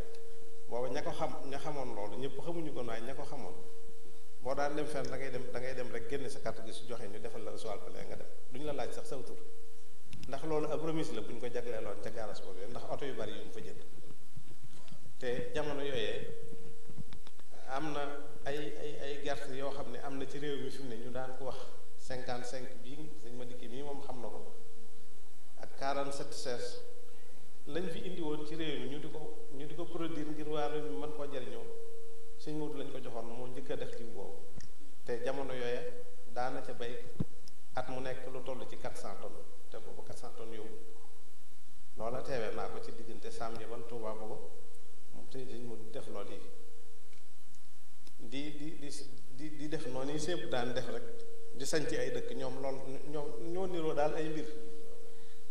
booba ña xamoon loolu ñëpp xamuñu ko waaye ña ko xamoon boo daan dem fenn da ngay dem rek génne sa carte grise joxe ñu defal la sol plein nga dem duñu la laaj sax saw tur ndax loolu ab remise la bu ñu ko jagleeloon ca garas boobu ndax oto yu bari yu mu fa jënd te jamono yooyee am na ay gerte yoo xam ne am na ci réew mi fi mu ne ñu daan ko wax 55 bii sëñ ma dikki mii moom xam na ko ak 47 sees lañ fi indi woon ci réew mi ñu di ko produire ngir waa réew mi mën koo jariñoo sëñ Modou lañ ko joxoon moo njëkk a def ci boobu te jamono yooye daana ca bay at mu nekk lu toll ci 400 tonnes te boobu 400 tonnes yóbbu loola teewee naa ko ci diggante Sam Ndiabal Touba boobu moom sëñ Modou def loolu yi di def noonu yi sépp daan def rek di sañc ay dëkk ñoom lool ñoo niroo daal ay mbir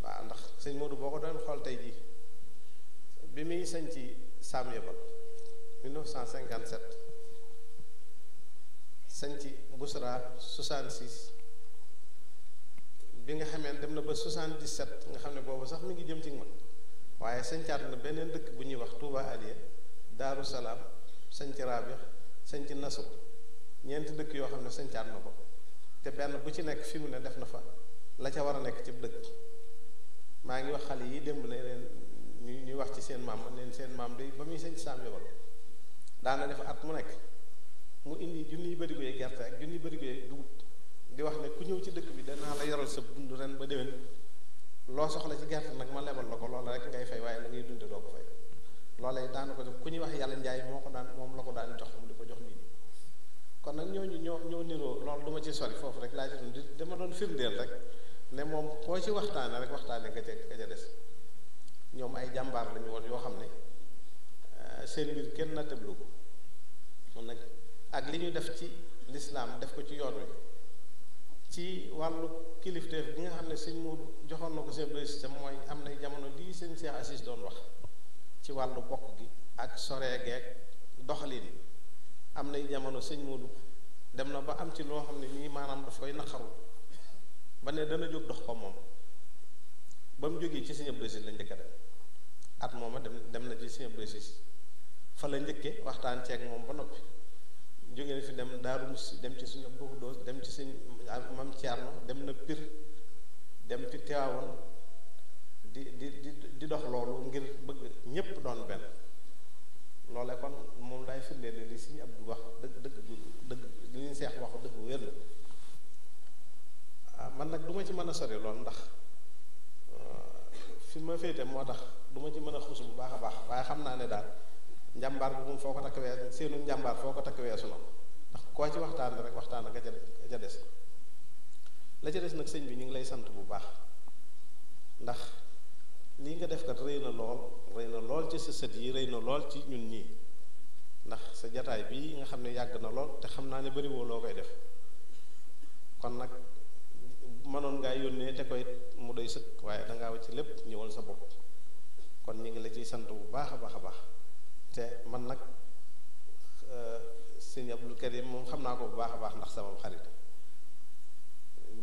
waaw ndax sëñ Modou boo ko doon xool tey jii bi muy sañc Sam Yabal 1957 sañc Bousra 66 bi nga xamee dem na ba 77 nga xam ne boobu sax mi ngi jëm ci mag waaye sañcaat na beneen dëkk bu ñuy wax Touba Aliya Daaru Salaam sañc Rabia sañc Nasub ñeenti dëkk yoo xam ne sañcaat na ko te benn bu ci nekk fi mu ne def na fa la ca war a nekk ci dëkk maa ngi wax xale yi démb ne leen ñuy wax ci seen maam leen seen maam day ba muy sañc Sam Yabal daana def at mu nekk mu indi junniy barigoy gerte ak junniy barigoy dugub di wax ne ku ñëw ci dëkk bi danaa la yoral sa dund ren ba déwén loo soxla ci gerte nag ma lebal la ko loola rek ngay fay waaye la ngay dunde doo ko fay loola daana ko def ku ñuy wax yàlla njaay moom la ko daan jox mu di ko jox nit ñi kon nag ñooñu ñoo niroo loolu du ma ci sori foofu rek laa ci doon dama doon firndeel rek ne moom koo ci waxtaane rek waxtaane nga ca des ñoom ay jàmbaar lañu woon yoo xam ne seen mbir kenn na tëblu ko kon nag ak li ñu def ci lislaam def ko ci yoon wi ci wàllu kilifteef bi nga xam ne sëñ Moodu joxoon na ko seen système mooy am na jamono lii sëñ Cheikh Assis doon wax ci wàllu bokk gi ak soree geeg doxalin am nay jamono sëñ Moodu dem na ba am ci loo xam ne nii maanaam daf koy naqaru ba ne dana jóg dox ko moom ba mu jógee ci sëñ Abdou Aziz la njëkk a dem at mooma dem na ci sëñ Abdou Aziz fa la njëkke waxtaan ceeg moom ba noppi jóge na fi dem Daaru Musti dem ci suñu Abdou Doos dem ci sëñ Mam Thierno dem na Pir dem ci Tiwaawoon di dox loolu ngir bëgg ñépp doon benn loole kon moom lay firndeel ne li sëñ Abdou wax dëgg li ñu seex wax dëgg wér la man nag du ma ci mën a sori lool ndax fi ma féete moo tax du ma ci mën a xuus bu baax a baax waaye xam naa ne daal njàmbaar bu moom foo ko takk weesu seenu njàmbaar foo ko takk weesu na ndax koo ci waxtaan rek waxtaan nga ca des la ca des nag sëñ bi ñu ngi lay sant bu baax ndax lii nga def kat rëy na lool ci sa sët yi rëy na lool ci ñun ñii ndax sa jataay bii nga xam ne yàgg na lool te xam naa ne bariwoo loo koy def kon nag mënoon ngaa yónnee te koy mu doy sëkk waaye dangaa ci lépp ñëwal sa bopp kon ñu ngi la ciy sant bu baax a baax a baax te man nag sëñ Abdul Karim moom xam naa ko bu baax a baax ndax sama xarit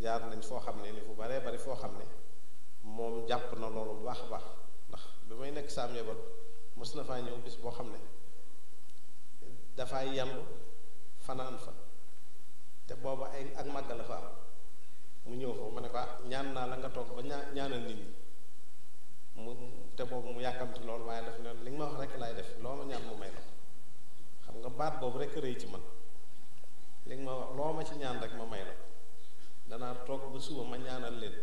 jaar nañ foo xam ne ni fu baree bari foo xam ne moom jàpp na loolu bu baax a baax ndax bi may nekk Sam Yabal mos na faa ñëw bis boo xam ne dafay yandu fanaan fa te booba ay ak màgg la fa am mu ñëw fa ma ne ko ñaan naa la nga toog ba ñaanal nit ñi mu te boobu mu yàkkamti lool waaye daf ne li nga ma wax rek laay def loo ma ñaan mu may la xam nga baat boobu rek rëy ci man li nga ma wax loo ma ci ñaan rek ma may la danaa toog ba suba ma ñaanal leen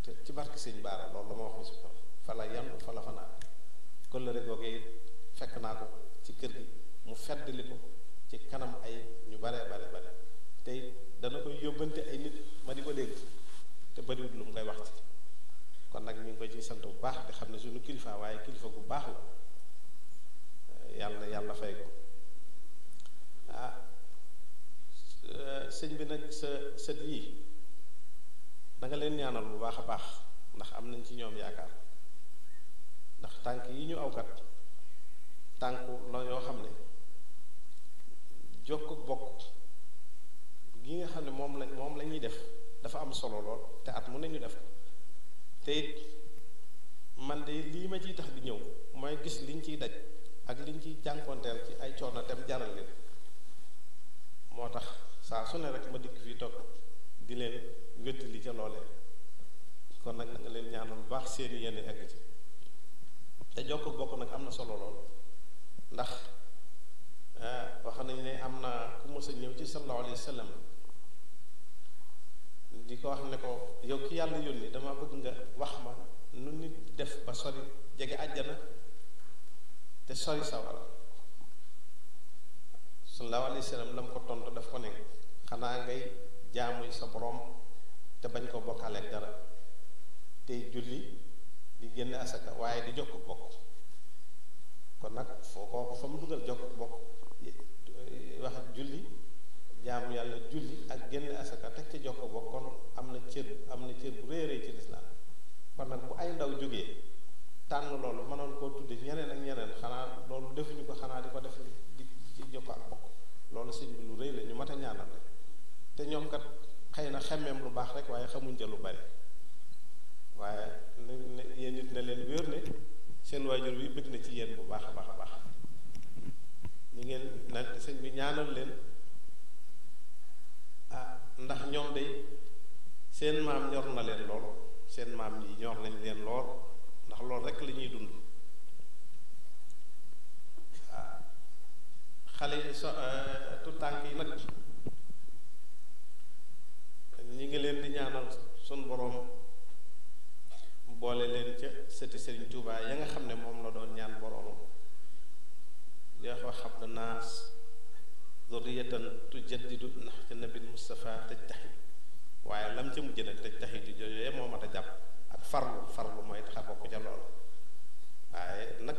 te ci barke sëñ Baara loolu la ma wax si fa la yandu fa la fanaan kóllëre googee fekk naa ko ci kër gi mu feddli ko ci kanam ay ñu bare te dana koy yóbbante ay nit ma di ko dégg te bariwul lu mu koy wax ci kon nag ñu ngi koy ci sant bu baax te xam ne suñu kilifa waaye kilifa bu baax la yàlla fay ko sëñ bi nag sa sët yii da nga leen ñaanal bu baax a baax ndax am nañ ci ñoom yaakaar ndax tànk yi ñu awkat tànku la yoo xam ne jokk bokk gi nga xam ne moom la ñuy def dafa am solo lool te at mu ne ñu def ko te it man de lii ma ciy tax di ñëw mooy gis liñ ciy daj ak liñ ciy jànkonteel ci ay coono dem jaral leen moo tax saa su ne rek ma dikk fii toog di leen wéttali ca loolee kon nag nga leen ñaanal bu baax seeni yenn egg ci te jokk bokk nag am na solo lool ndax wax nañ ne am na ku mës a ñëw ci sallallahu alayhi wa sallam di ko wax ne ko yow ki yàlla yónni dama bëgg nga wax ma nu nit def ba sori jege àjjana te sori sawara sallallahu alayhi wa sallam la mu ko tontu daf ko ne xanaa ngay jaamuy sa borom te bañ ko bokkaaleeg dara tey julli di génne asaka waaye di jokk bokk kon nag foo kooku fa mu dugal jokk bokk wax julli jaamu yàlla julli ak génne asaka teg ci jokko bokk kon am na cër bu réeree ci lislaam kon nag bu ay ndaw jógee tànn loolu mënoon koo tudde ñeneen ak ñeneen xanaa loolu defuñu ko xanaa di ko def di ci jokko ak bokk loolu sëñ bi lu rëy la ñu mat a ñaanal rek te ñoom kat xëy na xemmeem lu baax rek waaye xamuñ ca lu bari waaye yéen nit na leen wér ne seen waajur bi bëgg na ci yéen bu baax a baax a baax ñu ngeen nag sëñ bi ñaanal leen ndax ñoom de seen maam ñor na leen lool seen maam yi ñor nañ leen lool ndax loolu rek la ñuy dund xale yi tout tànk yi nag ñi ngi leen di ñaanal sun boroom boole leen ca sëti Sëriñ Tuubaa ya nga xam ne moom la doon ñaan boroomam yoo wax xam na naas zurriyatan tujaddidu ndax ca nabil Mustafa tëj taxi waaye lam ca mujj nag tëj taxi di jooyee moo mat a jàpp ak farlu mooy tax a bokk ca loolu waaye nag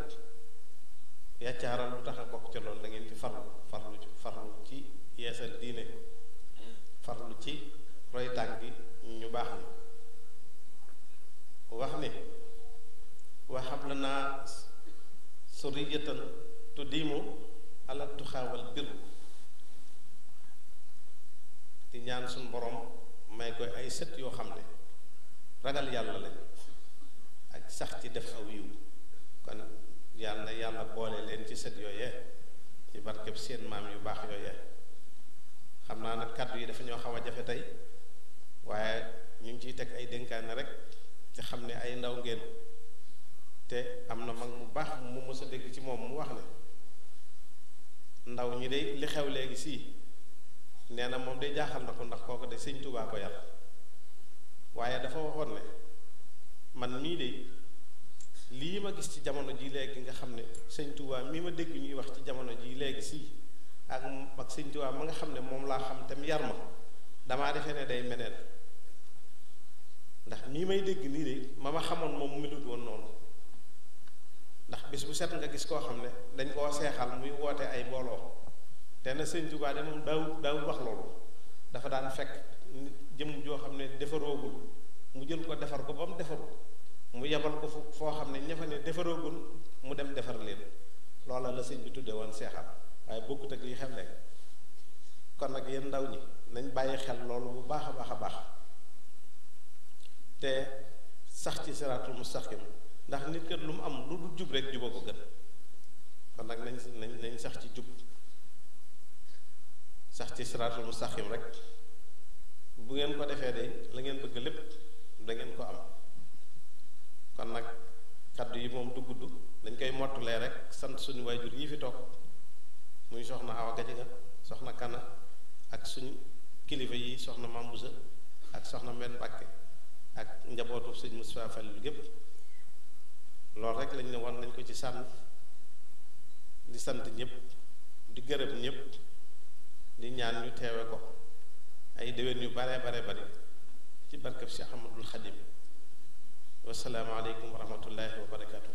yaccaaral lu tax a bokk ca loolu da ngeen ci farlu ci yeesal diine farlu ci roy tànk ñu baax ni wax ni waxab la naa suriyatan tuddimu ala tuxaawal birru di ñaan suñ borom may koy ay sët yoo xam ne ragal yàlla lañ ak sax ci def aw yiw kon yàlla boole leen ci sët yooyee ci barkeb seen maam yu baax yooyee xam naa nag kàddu yi dafa ñoo xaw a jafe tey waaye ñu ngi ciy teg ay dénkaane rek te xam ne ay ndaw ngeen te am na mag mu baax mu mës a dégg ci moom mu wax ne ndaw ñi de li xew léegi sii nee na moom day jaaxal na ko ndax kooku de sëñ Tuubaa ko yar waaye dafa waxoon ne man mii de lii ma gis ci jamono ji léegi nga xam ne sëñ Tuubaa mii ma dégg ñuy wax ci jamono ji léegi sii ak sëñ Tuubaa ma nga xam ne moom laa xam tam yar ma damaa defee ne day meneen ndax mii may dégg nii de ma xamoon moom mu melut woon noonu ndax bis bu set nga gis koo xam ne dañ koo seexal muy woote ay mbooloo te na sëñ Tuubaa de moom daawul wax loolu dafa daan fekk jëm joo xam ne defaroogul mu jël ko defar ko ba mu defaru mu yebal ko foo xam ne ña fa ne defaroogul mu dem defar leen loola la sëñ bi tudde woon seexal waaye bokkut ak li xew léegi kon nag yéen ndaw ñi nañ bàyyi xel loolu bu baax a baax a baax te sax ci siraatul mustaqim ndax nit kat lu mu am lu dul jub rek juba ko gën kon nag nañ sax ci jub sax ci siraatul mustaqim rek bu ngeen ko defee de la ngeen bëgg lépp da ngeen ko am kon nag kaddu yi moom du gudd dañ koy mottulee rek sant suñu waajur yi fi toog muy soxna Awa Gajaga soxna Kana ak suñu kilifa yi soxna Mamousa ak soxna Mbenn Mbàkke ak njabootu sëñ Moustapha Fall gépp loolu rek lañ ne war nañ ko ci sànn di sant ñëpp di gërëm ñëpp di ñaan ñu teewe ko ay déwén yu bare bare bari ci barkeb Cheikh Ahmadul Xadim wasalaamu aleykum wa rahmatullahi wa barakatuh